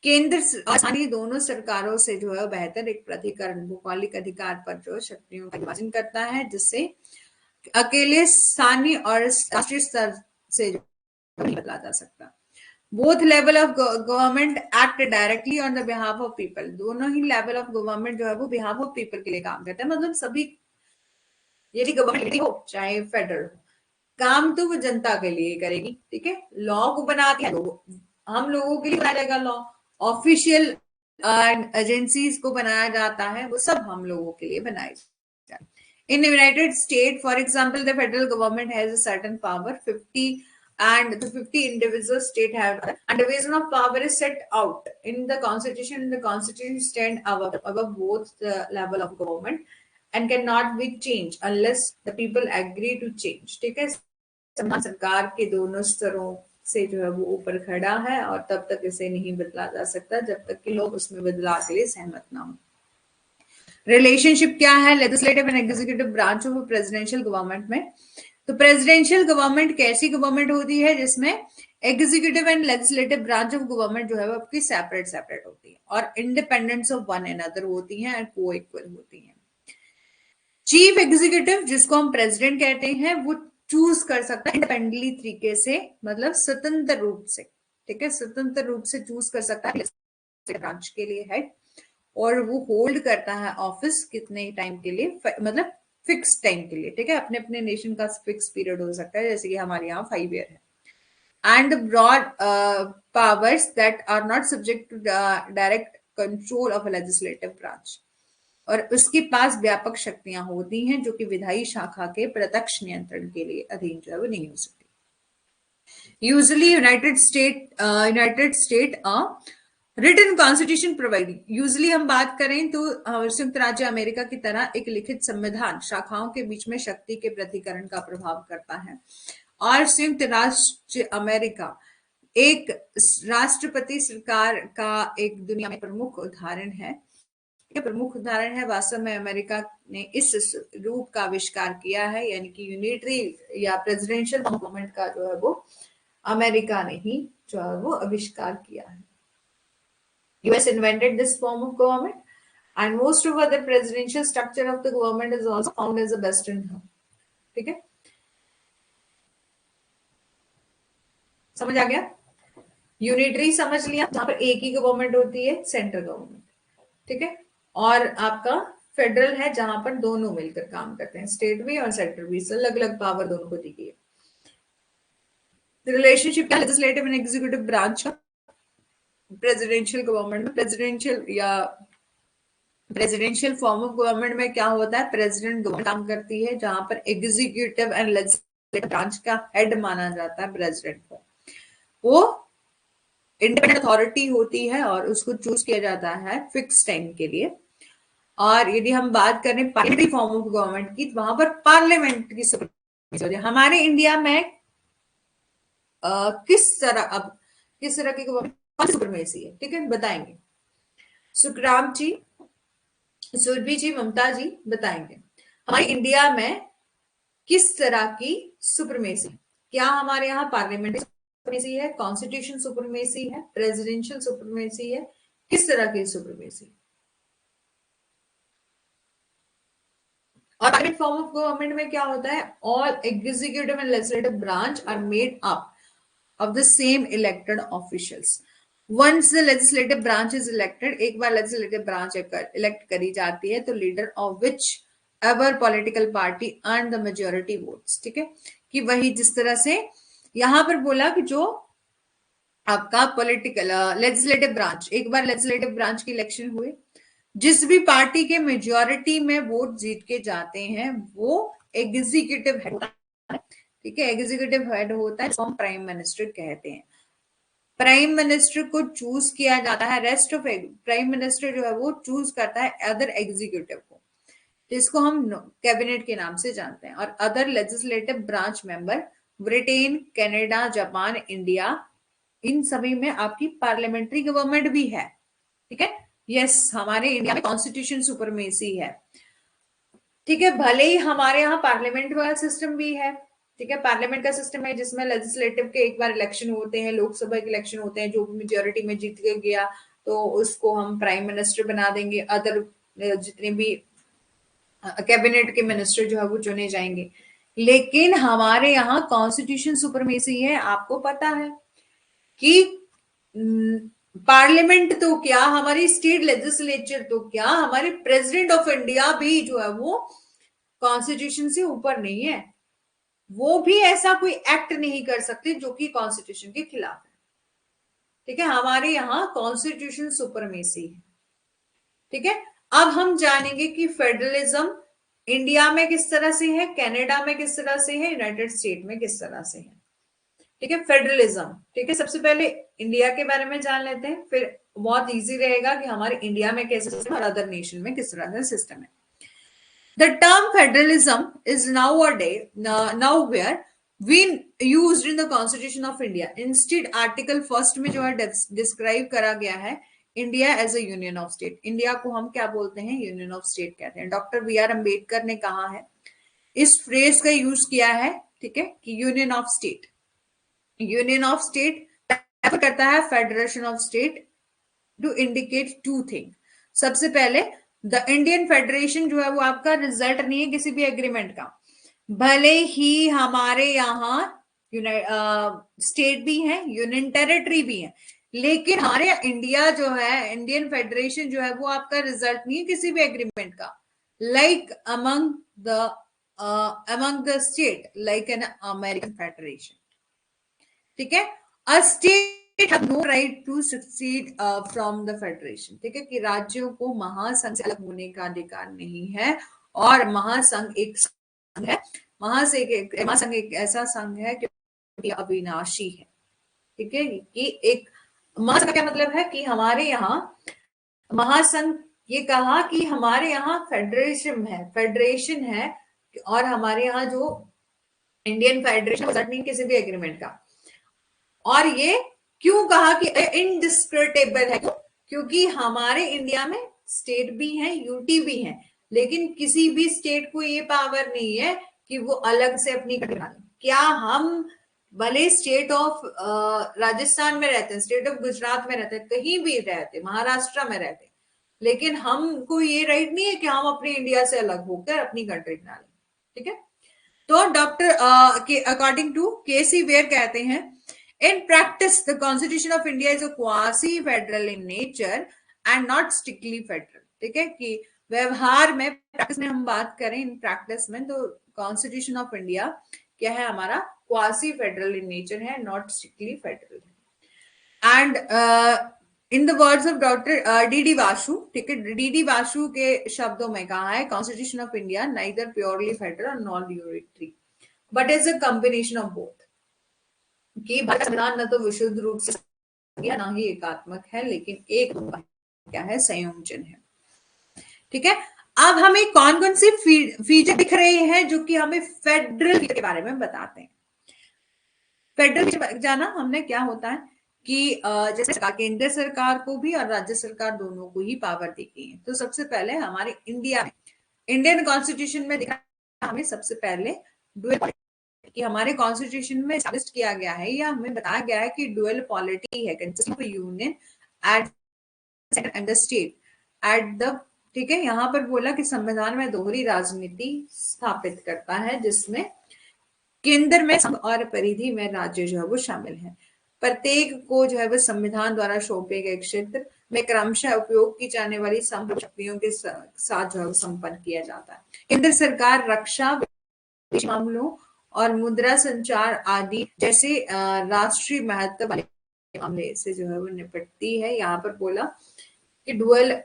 [SPEAKER 1] केंद्र और स्थानीय दोनों सरकारों से जो है बेहतर एक प्राधिकरण भौगोलिक अधिकार पर जो शक्तियों का विभाजन करता है, जिससे अकेले स्थानीय और राष्ट्रीय स्तर से नहीं बदला जा सकता। Both level of government act directly on the behalf of people, दोनों ही लेवल ऑफ गवर्नमेंट जो है वो बिहाफ ऑफ पीपल के लिए काम करता है। मतलब सभी, यदि गवर्नमेंट हो चाहे फेडरल हो, काम तो वो जनता के लिए करेगी। ठीक है, लॉ को बनाती है हम लोगों के लिए बनाया जाएगा लॉ, ऑफिशियल एजेंसीज को बनाया जाता है, वो सब हम लोगों के लिए बनाए जाते हैं। In United state for example the federal government has a certain power 50 and the 50 individual state have, and division of power is set out in the constitution, and the constitution stand above both the level of government and cannot be changed unless the people agree to change. ठीक है, सरकार के दोनों स्तरों से जो है वो ऊपर खड़ा है और तब तक इसे नहीं बदला जा सकता जब तक कि लोग उसमें बदलाव के लिए सहमत ना हो। रिलेशनशिप क्या है legislative and executive branch of presidential government में, तो प्रेसिडेंशियल गवर्नमेंट कैसी गवर्नमेंट होती है जिसमें executive and legislative branch of government जो है वो आपकी सेपरेट होती है और इंडिपेंडेंस ऑफ वन एनदर होती है एंड को इक्वल होती है। चीफ एग्जीक्यूटिव जिसको हम प्रेसिडेंट कहते हैं वो चूज कर सकता है इंडिपेंडेंटली तरीके से, मतलब स्वतंत्र रूप से। ठीक है, स्वतंत्र रूप से चूज कर सकता है ब्रांच के लिए हेड, और वो होल्ड करता है ऑफिस कितने टाइम के लिए, मतलब फिक्स टाइम के लिए। ठीक है, अपने अपने नेशन का फिक्स पीरियड हो सकता है, जैसे कि हमारे यहाँ 5 ईयर है। And broad powers that are not subject to direct control of legislative branch, और उसके पास व्यापक शक्तियां होती हैं जो कि विधायी शाखा के प्रत्यक्ष नियंत्रण के लिए अधीन जो है वो नहीं हो सकती। Usually United State written constitution providing, usually हम बात करें तो संयुक्त राज्य अमेरिका की तरह एक लिखित संविधान शाखाओं के बीच में शक्ति के प्रतिकरण का प्रभाव करता है, और संयुक्त राष्ट्र अमेरिका एक राष्ट्रपति सरकार का एक दुनिया में प्रमुख उदाहरण है। वास्तव में अमेरिका ने इस रूप का आविष्कार किया है, यानी कि यूनिटरी या प्रेसिडेंशियल गवर्नमेंट का जो है वो अमेरिका ने ही जो है वो आविष्कार किया है। US invented this form of government, and most of other presidential structure of the government is also found as a Western. ठीक है, समझ आ गया? यूनिटरी समझ लिया, जहां पर एक ही गवर्नमेंट होती है, सेंट्रल गवर्नमेंट, ठीक है। और आपका फेडरल है, जहां पर दोनों मिलकर काम करते हैं, स्टेट भी और सेंट्रल भी, अलग अलग पावर दोनों को दी गई है। रिलेशनशिप क्या लेजिस्लेटिव एंड एग्जीक्यूटिव ब्रांच का प्रेसिडेंशियल गवर्नमेंट में, प्रेसिडेंशियल फॉर्म ऑफ गवर्नमेंट में क्या होता है, प्रेसिडेंट गवर्नमेंट काम करती है, जहां पर एग्जीक्यूटिव एंड लेजिस्लेटिव ब्रांच का हेड माना जाता है प्रेसिडेंट को। वो इंडिपेंडेंट अथॉरिटी होती है और उसको चूज किया जाता है फिक्स टाइम के लिए। और यदि हम बात करें पार्लियामेंट्री फॉर्म ऑफ गवर्नमेंट की, तो वहां पर पार्लियामेंट की सुप्रीमेसी होती है। हमारे इंडिया में किस तरह की गवर्नमेंट, कौन सी सुप्रीमेसी है, ठीक है, बताएंगे सुखराम जी, सुरभि जी, ममता जी बताएंगे हमारे इंडिया में किस तरह की सुप्रीमेसी। क्या हमारे यहाँ पार्लियामेंट्री सुप्रीमेसी है, कॉन्स्टिट्यूशन सुप्रीमेसी है, प्रेसिडेंशियल सुप्रीमेसी है, किस तरह की सुप्रीमेसी? और पार्लियामेंट फॉर्म ऑफ गवर्नमेंट में क्या होता है, all executive and legislative branch are made up of the same elected officials. Once the legislative branch is elected, एक बार legislative branch elect करी जाती है, तो leader of which ever political party earn the majority votes, ठीक है, कि वही जिस तरह से यहां पर बोला कि जो आपका पॉलिटिकल लेजिस्लेटिव ब्रांच, एक बार लेजिस्लेटिव ब्रांच की इलेक्शन हुए, जिस भी पार्टी के मेजोरिटी में वोट जीत के जाते हैं वो एग्जीक्यूटिव हेड होता है, ठीक है, एग्जीक्यूटिव हेड होता है, जिसको हम प्राइम मिनिस्टर कहते हैं। प्राइम मिनिस्टर को चूज किया जाता है, रेस्ट ऑफ प्राइम मिनिस्टर जो है वो चूज करता है अदर एग्जीक्यूटिव को, जिसको हम कैबिनेट के नाम से जानते हैं। और other legislative branch member Britain, Canada, Japan, India, इन सभी में आपकी पार्लियामेंट्री गवर्नमेंट भी है, ठीक है। यस, हमारे इंडिया में कॉन्स्टिट्यूशन सुपरमेसी है, ठीक है। भले ही हमारे यहाँ पार्लियामेंट वाला सिस्टम भी है, ठीक है, पार्लियामेंट का सिस्टम है जिसमें लेजिस्लेटिव के एक बार इलेक्शन होते हैं, लोकसभा के इलेक्शन होते हैं, जो मेजोरिटी में जीत के गया तो उसको हम प्राइम मिनिस्टर बना देंगे, अदर जितने भी कैबिनेट के मिनिस्टर जो है वो चुने जाएंगे। लेकिन हमारे यहाँ कॉन्स्टिट्यूशन सुपरमेसी है, आपको पता है कि पार्लियामेंट तो क्या, हमारी स्टेट लेजिस्लेचर तो क्या, हमारे प्रेसिडेंट ऑफ इंडिया भी जो है वो कॉन्स्टिट्यूशन से ऊपर नहीं है, वो भी ऐसा कोई एक्ट नहीं कर सकते जो कि कॉन्स्टिट्यूशन के खिलाफ है, ठीक है। हमारे यहाँ कॉन्स्टिट्यूशन सुपरमेसी है, ठीक है। अब हम जानेंगे कि फेडरलिज्म इंडिया में किस तरह से है, कनाडा में किस तरह से है, यूनाइटेड स्टेट में किस तरह से है, ठीक है, फेडरलिज्म, ठीक है। सबसे पहले इंडिया के बारे में जान लेते हैं, फिर बहुत इजी रहेगा कि हमारे इंडिया में कैसे सिस्टम और अदर नेशन में किस तरह का सिस्टम है। The term federalism is nowhere been used in the Constitution of India. Instead, Article 1 में जो है डिस्क्राइब करा गया है India as a union of state. India को हम क्या बोलते हैं, यूनियन ऑफ स्टेट कहते हैं। डॉक्टर बी आर अम्बेडकर ने कहा है, इस फ्रेज का यूज किया है, ठीक है, कि union of state, union of state refer करता है federation of state to indicate two thing. सबसे पहले द इंडियन फेडरेशन जो है वो आपका रिजल्ट नहीं है किसी भी एग्रीमेंट का, भले ही हमारे यहाँ स्टेट भी है, यूनियन टेरिटरी भी है, लेकिन हमारे इंडिया जो है, इंडियन फेडरेशन जो है वो आपका रिजल्ट नहीं है किसी भी एग्रीमेंट का, like among the state, like an American federation, ठीक है। A state have no right to succeed from the federation, ठीक है, कि राज्यों को महासंघ से अलग होने का अधिकार नहीं है। और महासंघ एक संघ है, महासंघ एक ऐसा संघ है कि अविनाशी है, ठीक है, कि एक महासंघ का क्या मतलब है कि हमारे यहाँ महासंघ, ये कहा कि हमारे यहाँ फेडरेशन है और हमारे यहाँ जो इंडियन फेडरेशन नहीं किसी भी एग्रीमेंट का। और ये क्यों कहा कि इनडिस्क्रिटेबल है, क्योंकि हमारे इंडिया में स्टेट भी है, यूटी भी है, लेकिन किसी भी स्टेट को ये पावर नहीं है कि वो अलग से अपनी कंट्री बना ले। क्या हम भले स्टेट ऑफ राजस्थान में रहते हैं, स्टेट ऑफ गुजरात में रहते हैं, कहीं भी रहते, महाराष्ट्र में रहते, लेकिन हमको ये राइट नहीं है कि हम अपने इंडिया से अलग होकर अपनी कंट्री बना लें, ठीक है। तो डॉक्टर के अकॉर्डिंग टू केसी वेयर कहते हैं, In practice, the Constitution of India is a quasi-federal in nature and not strictly federal. ठीक है कि व्यवहार में, प्रैक्टिस में हम बात करें इन प्रैक्टिस में, तो कॉन्स्टिट्यूशन ऑफ इंडिया क्या है हमारा, क्वासी फेडरल इन नेचर है, नॉट स्ट्रिक्टली फेडरल है. And in the words of doctor D D Vasu, ठीक है, डी डी वासु के शब्दों में कहा है, constitution of India neither purely federal not unitary but is a combination of both. कि भारत संविधान न तो विशुद्ध रूप से ना ही एकात्मक है, लेकिन एक क्या है, संयोजन है. ठीक है, अब हमें कौन कौन से फीचर दिख रहे हैं जो कि हमें फेडरल के बारे में बताते हैं. फेडरल जाना हमने क्या होता है कि जैसे केंद्र सरकार को भी और राज्य सरकार दोनों को ही पावर दी गई है. तो सबसे पहले हमारे इंडिया में, इंडियन कॉन्स्टिट्यूशन में दिखा हमें सबसे पहले डुअल कि हमारे कॉन्स्टिट्यूशन में एस्टैब्लिश किया गया है या हमें बताया गया है कि डुअल पॉलिटी है, consisting of union at centre and the state at the. ठीक है, यहाँ पर बोला कि संविधान में दोहरी राजनीति स्थापित करता है जिसमें केंद्र में और परिधि में राज्य जो है वो शामिल है. प्रत्येक को जो है वो संविधान द्वारा सौंपे गए क्षेत्र में क्रमशः उपयोग की जाने वाली संप्रभु शक्तियों के साथ जो है संपन्न किया जाता है. केंद्र सरकार रक्षा, विदेशी मामलों और मुद्रा संचार आदि जैसे राष्ट्रीय महत्व वाले मामले से जो है वो निपटती है. यहाँ पर बोला कि डुअल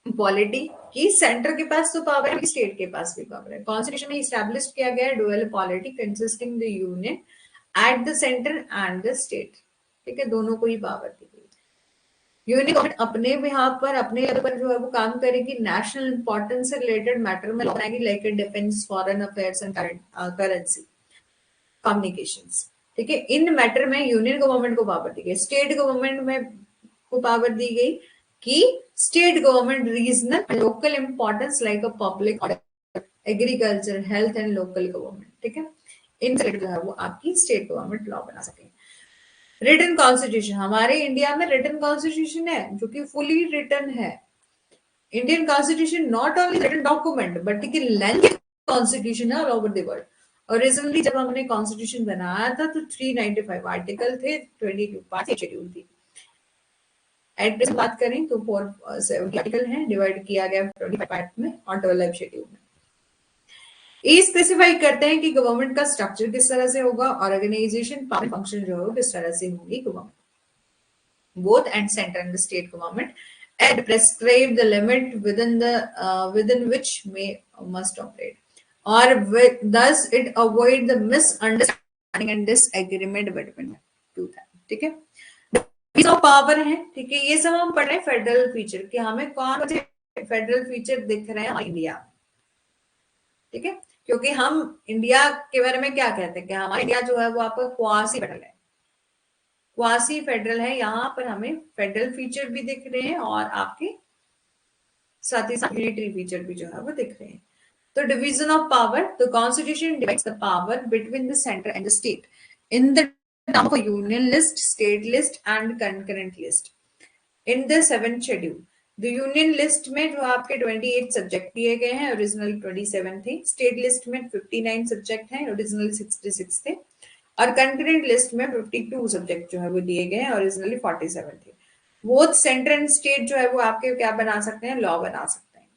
[SPEAKER 1] पॉलिटी की सेंटर के पास तो पावर है, स्टेट के पास भी पावर है. कॉन्स्टिट्यूशन में इस्टेब्लिश किया गया है dual polity consisting the union at the centre and the state. ठीक है, दोनों को ही पावर दी गई. यूनियन गवर्नमेंट अपने बिहाफ पर, अपने लेवल पर जो है वो काम करेगी. नेशनल इंपॉर्टेंस से रिलेटेड मैटर में बनाएगी, like defence, foreign affairs and currency, communications. ठीक है, इन मैटर में यूनियन गवर्नमेंट को पावर दी गई. स्टेट गवर्नमेंट में को पावर दी गई कि state government regional local importance like a public agriculture, health and local government. ठीक है, इन जो है वो आपकी स्टेट गवर्नमेंट लॉ बना सके. रिटन कॉन्स्टिट्यूशन, हमारे इंडिया में रिटन कॉन्स्टिट्यूशन है जो कि फुली रिटन है. Indian constitution not only written document but length constitution है all over the world. Originally जब हमने कॉन्स्टिट्यूशन बनाया था तो 395 आर्टिकल थे, 22 पार्ट शेड्यूल थी. एट प्रेजेंट बात करें तो 470 आर्टिकल हैं, डिवाइड किया गया 25 पार्ट में और 12 शेड्यूल में. ये स्पेसिफाई करते हैं कि गवर्नमेंट का स्ट्रक्चर किस तरह से होगा, ऑर्गेनाइजेशन, पावर, फंक्शन जो है किस तरह से होगी. Government both and centre and the state government and prescribe the limit within which may must operate, or thus it avoid the misunderstanding and disagreement between two them. ठीक है, power है. ठीक है, ये सब हम पढ़ रहे हैं फेडरल फीचर कि हमें कौन से फेडरल फीचर दिख रहे हैं इंडिया. ठीक है, क्योंकि हम इंडिया के बारे में क्या कहते हैं कि हमारा इंडिया जो है वो आपका क्वासी फेडरल है. क्वासी फेडरल है, यहाँ पर हमें फेडरल फीचर भी दिख रहे हैं और आपके साथ ही साथ यूनिटरी फीचर भी जो है वो दिख रहे हैं. तो division of power, the constitution divides the power between the centre and the state in the term of union list, state list and concurrent list. In the 7th schedule the union list में जो आपके 28 subject दिए गए हैं, original 27 थे. State list में 59 subject हैं, original 66 थे. और कंकरेंट लिस्ट में 52 सब्जेक्ट जो है वो दिए गए हैं, ओरिजिनली 47 थे. बोथ सेंटर एंड स्टेट जो है वो आपके क्या बना सकते हैं, लॉ बना सकते हैं.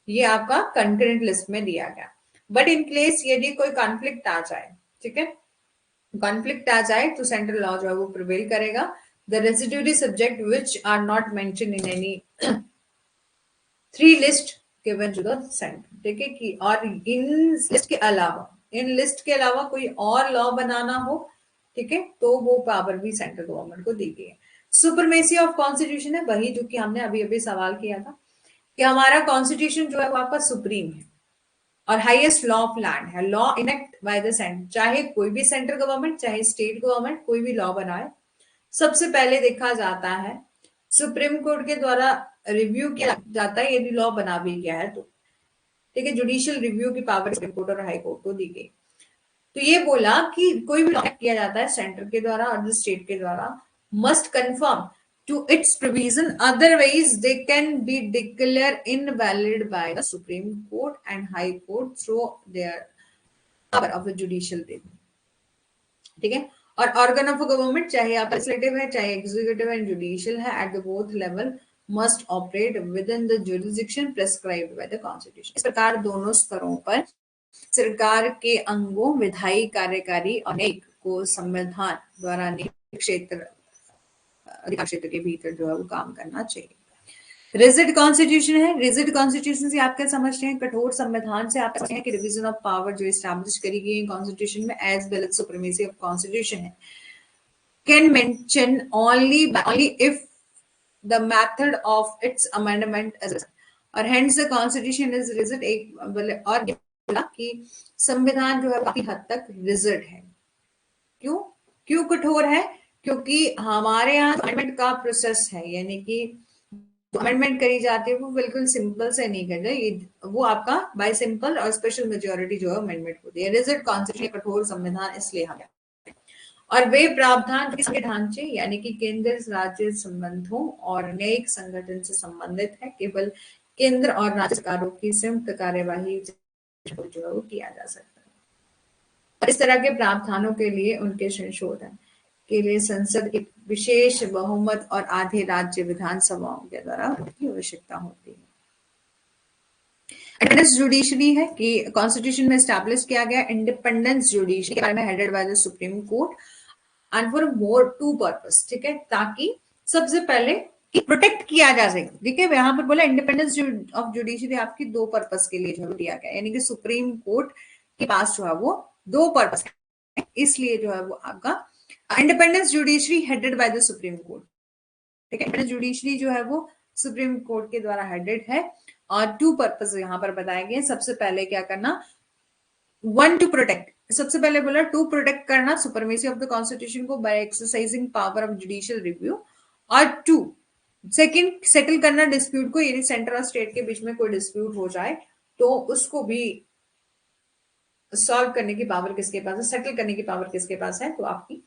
[SPEAKER 1] ये आपका कंकरेंट लिस्ट में दिया गया. बट इन केस यदि कोई कॉन्फ्लिक्ट आ जाए, ठीक है, कॉन्फ्लिक्ट आ जाए तो सेंट्रल लॉ जो है वो प्रिवेल करेगा. The residuary subject which are not mention in any 3 list given to the centre. ठीक है, कि और इन लिस्ट के अलावा, इन लिस्ट के अलावा कोई और लॉ बनाना हो, ठीक है, तो वो पावर भी सेंट्रल गवर्नमेंट को दी गई है. सुपरमेसी ऑफ कॉन्स्टिट्यूशन है वही जो कि हमने अभी अभी सवाल किया था कि हमारा कॉन्स्टिट्यूशन जो है वो आपका सुप्रीम है और हाईएस्ट लॉ ऑफ लैंड है. Law enact bye the centre, चाहे कोई भी सेंट्रल गवर्नमेंट चाहे स्टेट गवर्नमेंट कोई भी लॉ बनाए, सबसे पहले देखा जाता है सुप्रीम कोर्ट के द्वारा रिव्यू किया जाता है यदि लॉ बना भी गया है तो. ठीक है, जुडिशियल रिव्यू की पावर सुप्रीम कोर्ट और हाई कोर्ट को दी गई. तो ये बोला कि कोई भी लॉ किया जाता है सेंटर के द्वारा और स्टेट के द्वारा must confirm to its provision, otherwise they can be declared invalid by the Supreme Court and High Court through their power of the judicial review. ठीक है, और ऑर्गन ऑफ गवर्नमेंट, चाहे आप लेजिस्लेटिव है चाहे एग्जीक्यूटिव एंड जुडिशियल है, at the both level must operate with in the jurisdiction prescribed by the constitution. इस प्रकार दोनों स्तरों पर सरकार के अंगों विधायी, कार्यकारी और न्यायिक को संविधान द्वारा निहित क्षेत्र, अधिकार क्षेत्र के भीतर जो है वो काम करना चाहिए। रिजिड कॉन्स्टिट्यूशन है। रिजिड कॉन्स्टिट्यूशन से आप क्या समझते हैं? कठोर संविधान से आप समझते हैं कि डिवीजन ऑफ पावर जो स्टैब्लिश करी गई है कॉन्स्टिट्यूशन में as well as supremacy of constitution है, can mention only if the method of its amendment is, और hence the constitution is rigid। एक और बोला कि संविधान जो है काफी हद तक रिजिड है। क्यों क्यों कठोर है? क्योंकि हमारे यहाँ अमेंडमेंट का प्रोसेस है, यानी कि अमेंडमेंट करी जाती है वो बिल्कुल सिंपल से नहीं कर रहे, वो आपका बाय सिंपल और स्पेशल मेजोरिटी जो है अमेंडमेंट होती है। रिजिड कॉन्स्टिट्यूशन, कठोर संविधान इसलिए हमें, और वे प्रावधान के ढांचे यानी कि केंद्र राज्य संबंधों और न्यायिक संगठन से संबंधित है। केवल केंद्र और राज्य सरकारों की संयुक्त कार्यवाही जो है वो किया जा सकता है। और इस तरह के प्रावधानों के लिए उनके संशोधन के लिए संसद की विशेष बहुमत और आधे राज्य विधानसभाओं के द्वारा उनकी आवश्यकता होती है। इंडिपेंडेंस जुडिशरी है कि कॉन्स्टिट्यूशन में एस्टैब्लिश किया गया इंडिपेंडेंस जुडिशरी के बारे में, headed by the Supreme Court and for more to purpose, ठीक है, ताकि सबसे पहले कि प्रोटेक्ट किया जा सके। ठीक है, यहाँ पर बोला इंडिपेंडेंस ऑफ जुडिशरी आपकी दो पर्पस के लिए जो दिया गया, यानी कि सुप्रीम कोर्ट के पास जो है वो दो पर्पस है, इसलिए जो है वो आपका independence judiciary headed by the Supreme court. ठीक है, इंडिपेंडेंस जुडिशरी जो है वो सुप्रीम कोर्ट के द्वारा हेडेड है और टू पर्पस यहाँ पर बताए गए। सबसे पहले क्या करना, वन टू प्रोटेक्ट, सबसे पहले बोला टू प्रोटेक्ट करना सुपरमेसी ऑफ द कॉन्स्टिट्यूशन को by exercising power of judicial review, और टू सेकंड सेटल करना डिस्प्यूट को, यानी सेंटर और स्टेट के बीच में कोई डिस्प्यूट हो जाए तो उसको भी सॉल्व करने की पावर किसके पास है, सेटल करने की पावर किसके पास है, तो आपकी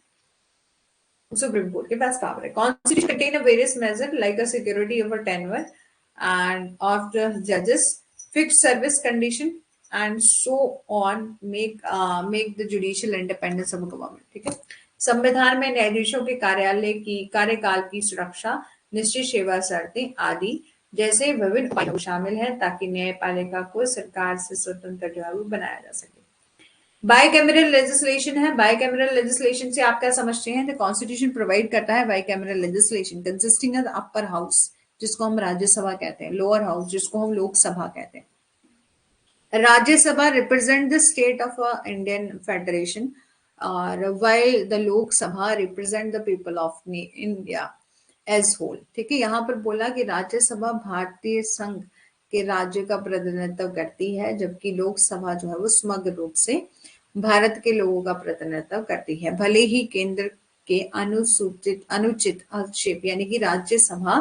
[SPEAKER 1] सुप्रीम कोर्ट के पास पावर है। Constitution contain a various measure like a security of a tenure and of the जजेस, fixed service condition and so on, make the judicial independence of government. ठीक है, संविधान में न्यायाधीशों के कार्यालय की कार्यकाल की सुरक्षा, निश्चित सेवा शर्तें आदि जैसे विभिन्न उपाय शामिल हैं ताकि न्यायपालिका को सरकार से स्वतंत्र जो है वो बनाया जा सके। बाइकैमरल लेजिस्लेशन है। बाइकैमरल लेजिस्लेशन से आप क्या समझते हैं? द कॉन्स्टिट्यूशन प्रोवाइड करता है bicameral legislation consisting of upper house जिसको हम राज्यसभा कहते हैं, लोअर हाउस जिसको हम लोकसभा कहते हैं। Rajya Sabha represent the state of Indian federation और while the Lok Sabha represent the people of India as whole. ठीक है, यहाँ पर बोला कि राज्यसभा भारतीय संघ के राज्य का प्रतिनिधित्व करती है, जबकि लोकसभा जो है वो समग्र रूप से भारत के लोगों का प्रतिनिधित्व करती है। भले ही केंद्र के अनुचित हस्तक्षेप यानी कि Rajya Sabha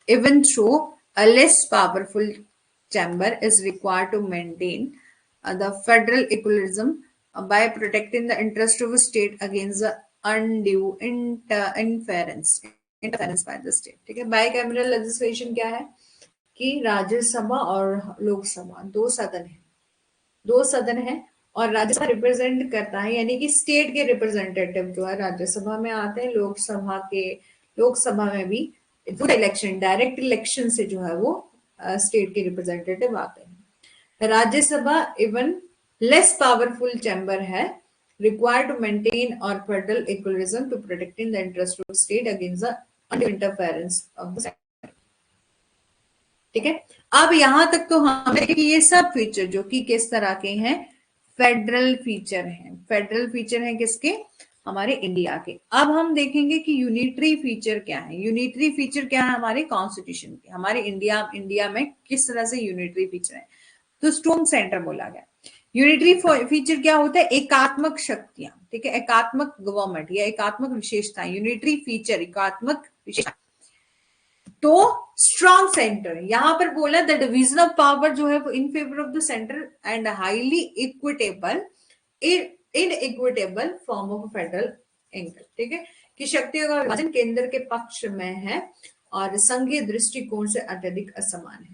[SPEAKER 1] even though a less powerful chamber is required to maintain the federal equilibrium by protecting the interest of a state against the undue interference by the state। ठीक है, बाइकैमरल लेजिस्लेशन क्या है कि राज्यसभा और लोकसभा दो सदन है और राज्यसभा रिप्रेजेंट करता है, यानी कि स्टेट के रिप्रेजेंटेटिव जो है राज्यसभा में आते हैं, लोकसभा में भी इलेक्शन, डायरेक्ट इलेक्शन से जो है वो स्टेट के रिप्रेजेंटेटिव आते हैं। Rajya Sabha even less powerful chamber है, रिक्वायर्ड टू मेंटेन और federal equilibrium to protecting the interest of state against the interference of the centre. ठीक है, अब यहां तक तो हमें ये सब फीचर जो कि किस तरह के हैं, फेडरल फीचर हैं। फेडरल फीचर हैं किसके? हमारे इंडिया के। अब हम देखेंगे कि यूनिटरी फीचर क्या है। यूनिटरी फीचर क्या है हमारे कॉन्स्टिट्यूशन के, हमारे इंडिया में किस तरह से यूनिटरी फीचर है, तो स्ट्रॉन्ग सेंटर बोला गया। यूनिटरी फीचर क्या होता है? एकात्मक शक्तियां। ठीक है, एकात्मक गवर्नमेंट या एकात्मक विशेषता। यूनिटरी फीचर एकात्मक विशेषता। तो स्ट्रॉन्ग सेंटर, यहां पर बोला द डिवीजन ऑफ पावर जो है वो in favour of the centre and highly inequitable form of federal angle. ठीक है, कि शक्तियों का विभाजन केंद्र के पक्ष में है और संघीय दृष्टिकोण से अत्यधिक असमान है।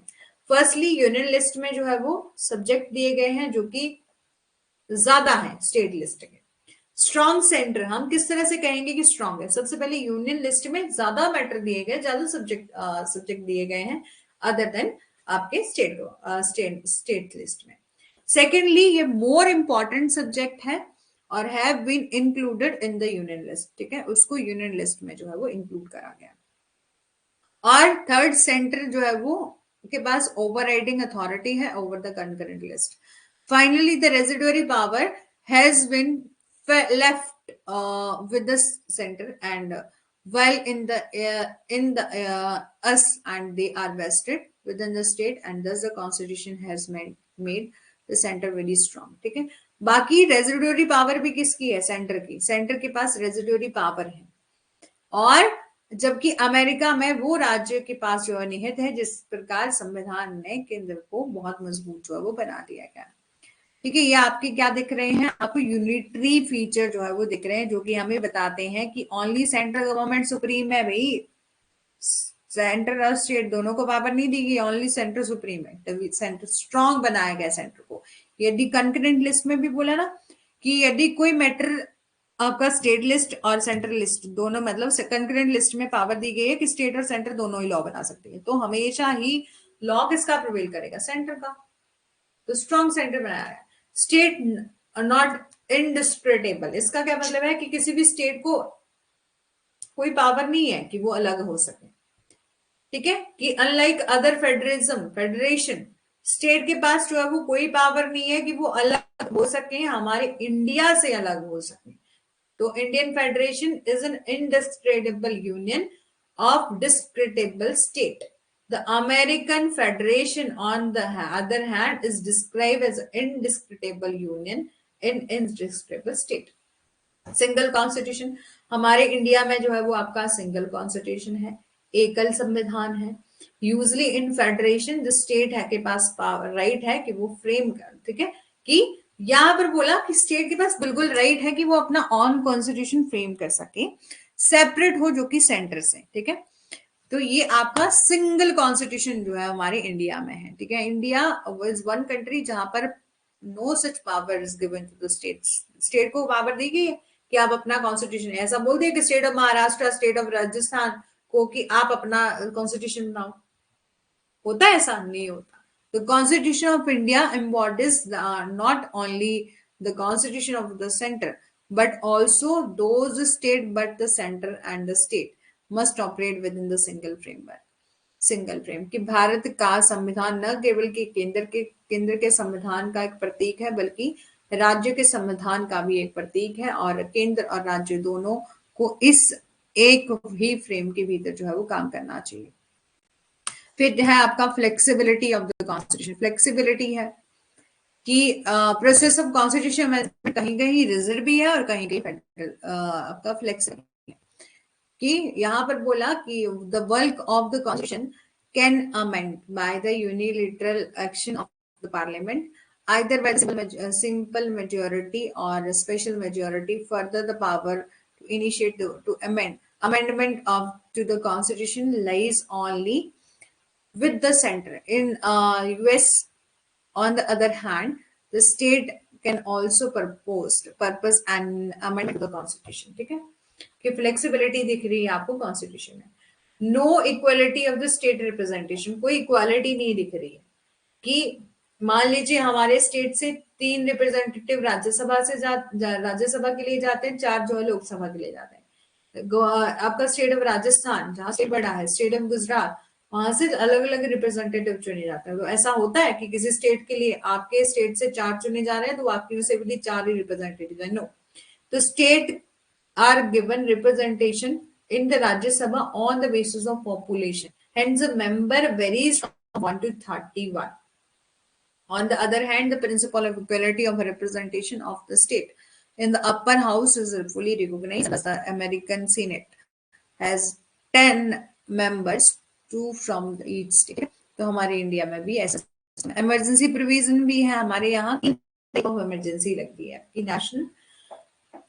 [SPEAKER 1] फर्स्टली यूनियन लिस्ट में जो है वो सब्जेक्ट दिए गए हैं जो कि ज्यादा है स्टेट लिस्ट के। स्ट्रॉन्ग सेंटर हम किस तरह से कहेंगे कि स्ट्रॉन्ग है? सबसे पहले यूनियन लिस्ट में ज्यादा मैटर दिए गए, ज्यादा सब्जेक्ट दिए गए हैं अदर देन आपके स्टेट लिस्ट में। सेकेंडली, ये मोर इंपॉर्टेंट सब्जेक्ट है और have been included in the union list, ठीक है, उसको यूनियन लिस्ट में जो है वो इंक्लूड करा गया। और थर्ड, सेंटर जो है वो के पास ओवरराइडिंग अथॉरिटी है over the concurrent list. Finally, the residuary power has been left with the center, and while in the us and they are vested within the state, and thus the constitution has made the center very strong, ठीक है। बाकी residuary power भी किसकी है? Centre की। Centre के पास residuary power है, और जबकि अमेरिका में वो राज्य के पास जो निहित है, जिस प्रकार संविधान ने केंद्र को बहुत मजबूत जो है वो बना दिया गया। ठीक है, ये आपके क्या दिख रहे हैं? आपको यूनिटरी फीचर जो है वो दिख रहे हैं, जो कि हमें बताते हैं कि ओनली सेंट्रल गवर्नमेंट सुप्रीम है भाई, सेंटर और स्टेट दोनों को पावर नहीं दी गई, ओनली सेंटर सुप्रीम है। तभी सेंटर स्ट्रॉन्ग बनाया गया सेंटर को। यदि कंकरेंट लिस्ट में भी बोला ना कि यदि कोई मैटर आपका स्टेट लिस्ट और सेंट्रल लिस्ट दोनों, मतलब कंकरेंट लिस्ट में पावर दी गई है कि स्टेट और सेंटर दोनों ही लॉ बना सकते हैं, तो हमेशा ही लॉ किसका प्रिवेल करेगा? सेंटर का। तो स्ट्रॉन्ग सेंटर बनाया है। स्टेट नॉट इंडिस्प्यूटेबल, इसका क्या मतलब है कि किसी भी स्टेट को कोई पावर नहीं है कि वो अलग हो सके, ठीक है, कि अनलाइक अदर फेडरेशन, स्टेट के पास जो है वो कोई पावर नहीं है कि वो अलग हो सके, हमारे इंडिया से अलग हो सके। तो Indian federation is an indisputable union of discreditable state. The American Federation, on the other hand, is described as an indisputable union in indisputable state. Single constitution, हमारे इंडिया में जो है वो आपका सिंगल कॉन्स्टिट्यूशन है, एकल संविधान है। Usually in federation the state है के पास पावर राइट है कि वो फ्रेम कर, ठीक है, कि यहां पर बोला कि स्टेट के पास बिल्कुल राइट है कि वो अपना ऑन कॉन्स्टिट्यूशन फ्रेम कर सके, सेपरेट हो, जो कि सेंटर से, ठीक है। तो ये आपका सिंगल कॉन्स्टिट्यूशन जो है हमारे इंडिया में है, ठीक है। इंडिया इज वन कंट्री जहां पर no such power is given to the states. State को पावर दी गई है कि आप अपना कॉन्स्टिट्यूशन, ऐसा बोल दिया कि state of Maharashtra, state of Rajasthan को कि आप अपना कॉन्स्टिट्यूशन बनाओ, होता है? ऐसा नहीं होता। The constitution of India embodies not only the constitution of the center but also those state, but the center and the state must operate within the single framework, single frame. कि भारत का संविधान न केवल कि केंद्र के संविधान का एक प्रतीक है, बल्कि राज्य के संविधान का भी एक प्रतीक है, और केंद्र और राज्य दोनों को इस एक ही फ्रेम के भीतर जो है वो काम करना चाहिए। फिर है आपका flexibility of the constitution. Flexibility है कि प्रोसेस ऑफ कॉन्स्टिट्यूशन में कहीं कहीं रिजर्व भी है और कहीं कहीं आपका फ्लेक्सिबल है। कि यहाँ पर बोला कि the bulk of the constitution can amend by the unilateral action of the parliament, either by simple majority or special majority. Further, the power to initiate to amendment of to the constitution lies only with the center. In US, on the other hand, the state can also purpose an amendment to the constitution, ठीक है, कि flexibility दिख रही है आपको constitution में। No equality of the state representation, कोई equality नहीं दिख रही है कि मान लीजिए हमारे स्टेट से 3 रिप्रेजेंटेटिव राज्यसभा से राज्यसभा के लिए जाते हैं, 4 जो है लोकसभा के लिए जाते हैं। आपका स्टेट ऑफ राजस्थान जहां से बड़ा है, स्टेट ऑफ गुजरात, वहां से अलग अलग रिप्रेजेंटेटिव चुने जाते हैं। तो ऐसा होता है कि किसी स्टेट के लिए आपके स्टेट से 4 चुने जा रहे हैं तो आपकी से भी 4 ही रिप्रेजेंटेटिव है? नो। तो state are given representation in the Rajya Sabha on the basis of population. Hence, the member varies from 1 to 31. On the other hand, the principle of equality of representation of the state in the upper house is fully recognized as the American Senate has 10 members, 2 from each state. तो हमारे India में भी ऐसा emergency provision भी है हमारे यहाँ। Emergency लगती है कि नेशनल,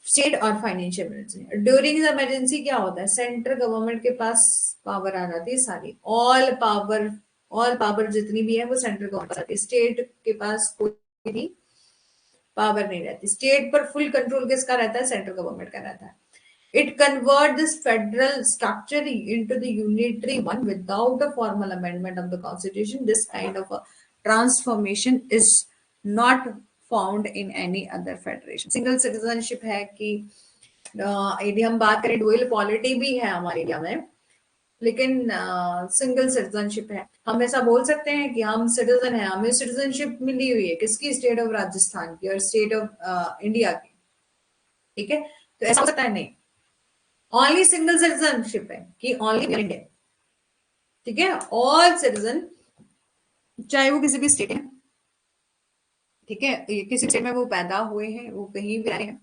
[SPEAKER 1] स्टेट और financial emergency. During the emergency क्या होता है? सेंट्रल गवर्नमेंट के पास पावर आ जाती है सारी, ऑल पावर जितनी भी है वो सेंट्रल गवर्नमेंट आती है। स्टेट के पास कोई भी पावर नहीं रहती। स्टेट पर फुल कंट्रोल किसका रहता है? सेंट्रल गवर्नमेंट का रहता है। It convert this federal structure into the unitary one without a formal amendment of the constitution. This kind of a transformation is not found in any other federation. Single citizenship है कि यदि हम बात करें dual polity भी है हमारे India में, लेकिन सिंगल सिटीजनशिप है। हम ऐसा बोल सकते हैं कि हम सिटीजन हैं, हमें सिटीजनशिप मिली हुई है किसकी? स्टेट ऑफ राजस्थान की और स्टेट ऑफ इंडिया की। ठीक है, तो ऐसा हो सकता है? नहीं, ओनली सिंगल सिटीजनशिप है कि ओनली इंडियन। ठीक है, ऑल सिटीजन चाहे वो किसी भी स्टेट है, ठीक है, किसी स्टेट में वो पैदा हुए हैं, वो कहीं भी रहे हैं,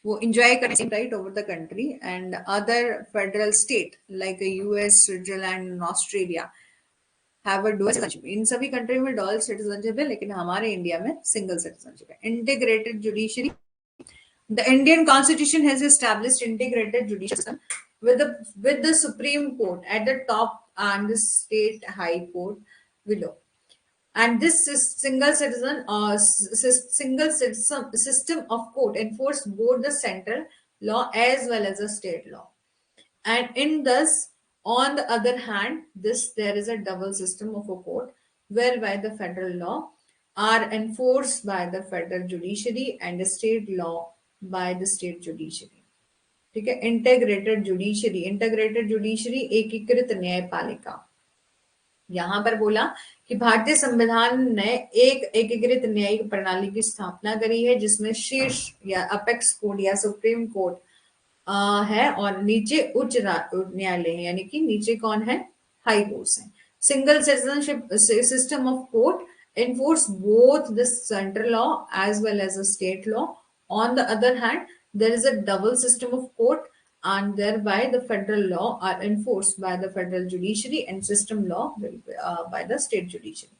[SPEAKER 1] वो enjoy करें same right over the country and other federal state like US, Switzerland and Australia have a dual citizenship. इन सभी कंट्री में dual citizenship है, लेकिन हमारे इंडिया में single citizenship है। Integrated judiciary. The Indian Constitution has established integrated judicial system with the Supreme Court at the top and the state high court below. And this single system of court enforce both the central law as well as the state law. And in this, on the other hand, there is a double system of a court whereby the federal law are enforced by the federal judiciary and the state law by the state judiciary. ठीक है, integrated judiciary एकीकृत न्यायपालिका। यहां पर बोला कि भारतीय संविधान ने एक एकीकृत न्यायिक प्रणाली की स्थापना करी है जिसमें शीर्ष या अपेक्स कोर्ट या सुप्रीम कोर्ट है और नीचे उच्च न्यायालय है, यानी कि नीचे कौन है? हाई कोर्ट्स है। Single citizenship system of court enforce both the central law as well as the state law. On the other hand, there is a double system of court and thereby the federal law are enforced by the federal judiciary and system law by the state judiciary.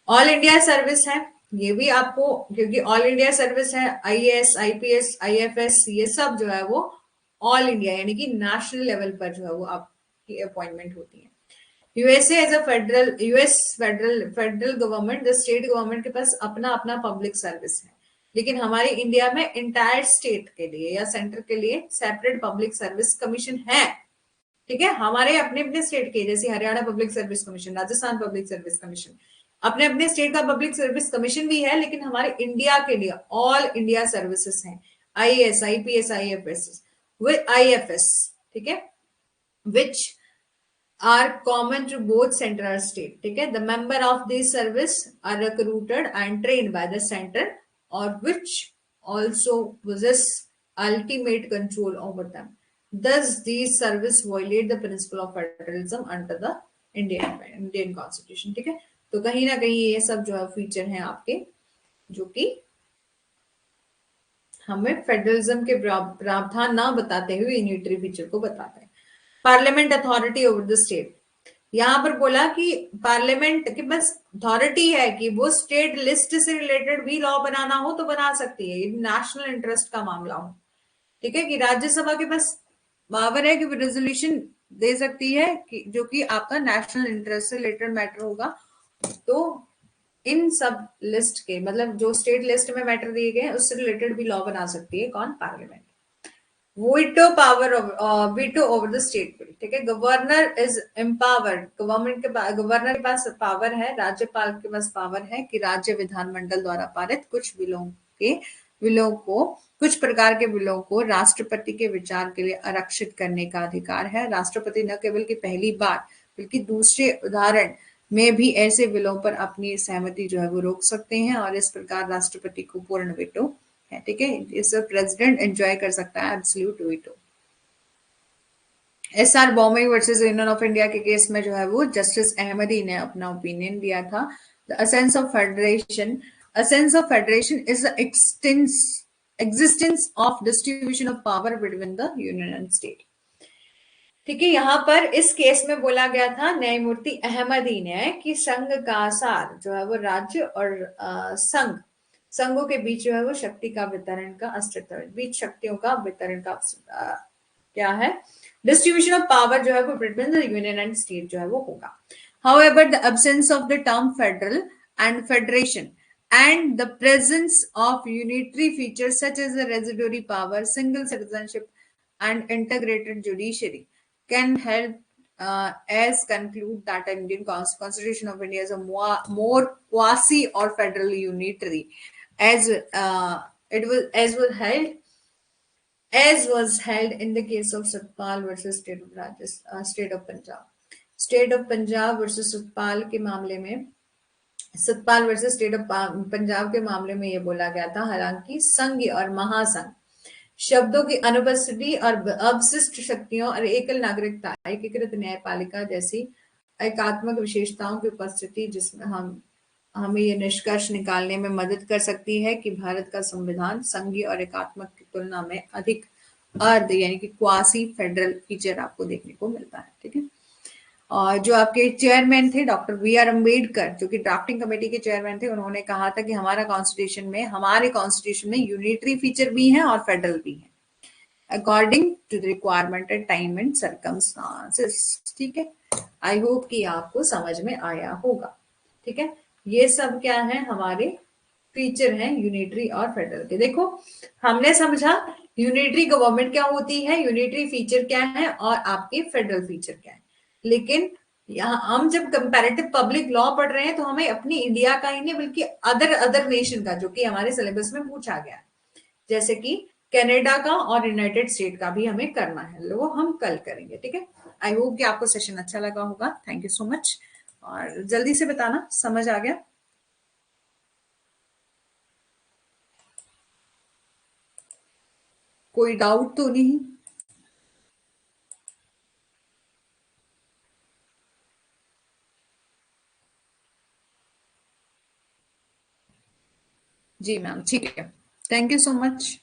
[SPEAKER 1] All India service है, ये भी आपको, क्योंकि all India service है, IAS, IPS, IFS, ये सब जो है वो ऑल इंडिया यानी कि नेशनल लेवल पर जो है वो आपकी अपॉइंटमेंट होती है। USA as a federal government, the state government के पास अपना अपना पब्लिक सर्विस है, लेकिन हमारे इंडिया में इंटायर स्टेट के लिए या सेंटर के लिए सेपरेट पब्लिक सर्विस कमीशन है। ठीक है, हमारे अपने अपने स्टेट के, जैसे Haryana public service commission, Rajasthan public service commission, अपने अपने स्टेट का पब्लिक सर्विस कमीशन भी है, लेकिन हमारे इंडिया के लिए ऑल इंडिया सर्विसेज हैं, आईएएस, आईपीएस, आईएफएस, ठीक है, विच are common to both center and state. ठीक है, the member of this service are recruited and trained by the center or which also possess ultimate control over them. Thus, these service violate the principle of federalism under the Indian Constitution. ठीक है, तो कहीं ना कहीं ये सब जो है फीचर हैं आपके, जो कि हमें फेडरलिज्म के प्रावधान ना बताते हुए यूनिटरी फीचर को बताते हैं। Parliament authority over the state, यहां पर बोला कि पार्लियामेंट के पास अथॉरिटी है कि वो स्टेट लिस्ट से रिलेटेड भी लॉ बनाना हो तो बना सकती है, नेशनल इंटरेस्ट का मामला हो। ठीक है, कि राज्यसभा के पास पावर है कि वो रेजोल्यूशन दे सकती है कि जो कि आपका नेशनल इंटरेस्ट से रिलेटेड मैटर होगा, तो इन सब लिस्ट के, मतलब जो स्टेट लिस्ट में मैटर दिए गए उससे रिलेटेड भी लॉ बना सकती है कौन? Parliament. Veto power, veto over the state bill. ठीक है, गवर्नर इज एम्पावर्ड, गवर्नर के पास पावर है, राज्यपाल के पास पावर है कि राज्य विधानमंडल द्वारा पारित कुछ कुछ प्रकार के बिलों को राष्ट्रपति के विचार के लिए आरक्षित करने का अधिकार है। राष्ट्रपति न केवल की पहली बार बल्कि दूसरे उदाहरण में भी ऐसे बिलों पर अपनी सहमति जो है वो रोक सकते हैं और इस प्रकार राष्ट्रपति को पूर्ण वीटो है। ठीक है, इस प्रेसिडेंट एंजॉय कर सकता है absolute veto. SR Bombay versus union of India के केस में जो है वो जस्टिस अहमदी ने अपना ओपिनियन दिया था। The sense of federation is the existence of distribution of power between the union and state. ठीक है, यहाँ पर इस केस में बोला गया था न्यायमूर्ति अहमदी ने कि संघ का सार जो है वो राज्य और संघों के बीच जो है वो शक्ति का वितरण का अस्तित्व, बीच शक्तियों का वितरण का क्या है, डिस्ट्रीब्यूशन ऑफ पावर जो है वो between the union and state जो है वो होगा। However, the absence of the term federal and federation and the presence of unitary features such as the residuary power, single citizenship, and integrated judiciary can help as conclude that Indian Constitution of India is a more quasi or federally unitary, as was held in the case of Satpal versus State of Punjab. State of Punjab versus Satpal के मामले में Satpal versus state of Punjab के मामले में ये बोला गया था, हालांकि संघ और महासंघ शब्दों की अनुपस्थिति और अवशिष्ट शक्तियों और एकल नागरिकता, एकीकृत न्यायपालिका जैसी एकात्मक विशेषताओं की उपस्थिति जिसमें हमें ये निष्कर्ष निकालने में मदद कर सकती है कि भारत का संविधान संघीय और एकात्मक की तुलना में अधिक अर्ध यानी कि क्वासी फेडरल फीचर आपको देखने को मिलता है। ठीक है, और जो आपके चेयरमैन थे डॉक्टर बी आर अम्बेडकर, जो कि ड्राफ्टिंग कमेटी के चेयरमैन थे, उन्होंने कहा था कि हमारे कॉन्स्टिट्यूशन में यूनिटरी फीचर भी है और फेडरल भी है, according to the requirement at time and circumstances. ठीक है, आई होप कि आपको समझ में आया होगा। ठीक है, ये सब क्या है, हमारे फीचर हैं यूनिटरी और फेडरल के। देखो, हमने समझा यूनिटरी गवर्नमेंट क्या होती है, यूनिटरी फीचर क्या है और आपके फेडरल फीचर क्या है। लेकिन यहाँ हम जब कंपैरेटिव पब्लिक लॉ पढ़ रहे हैं तो हमें अपनी इंडिया का ही नहीं बल्कि अदर नेशन का, जो कि हमारे सिलेबस में पूछा गया है, जैसे कि कनाडा का और यूनाइटेड स्टेट का भी हमें करना है, वो हम कल करेंगे। ठीक है, आई होप कि आपको सेशन अच्छा लगा होगा। थैंक यू सो मच, और जल्दी से बताना समझ आ गया। कोई डाउट तो नहीं? जी मैम, ठीक है, थैंक यू सो मच।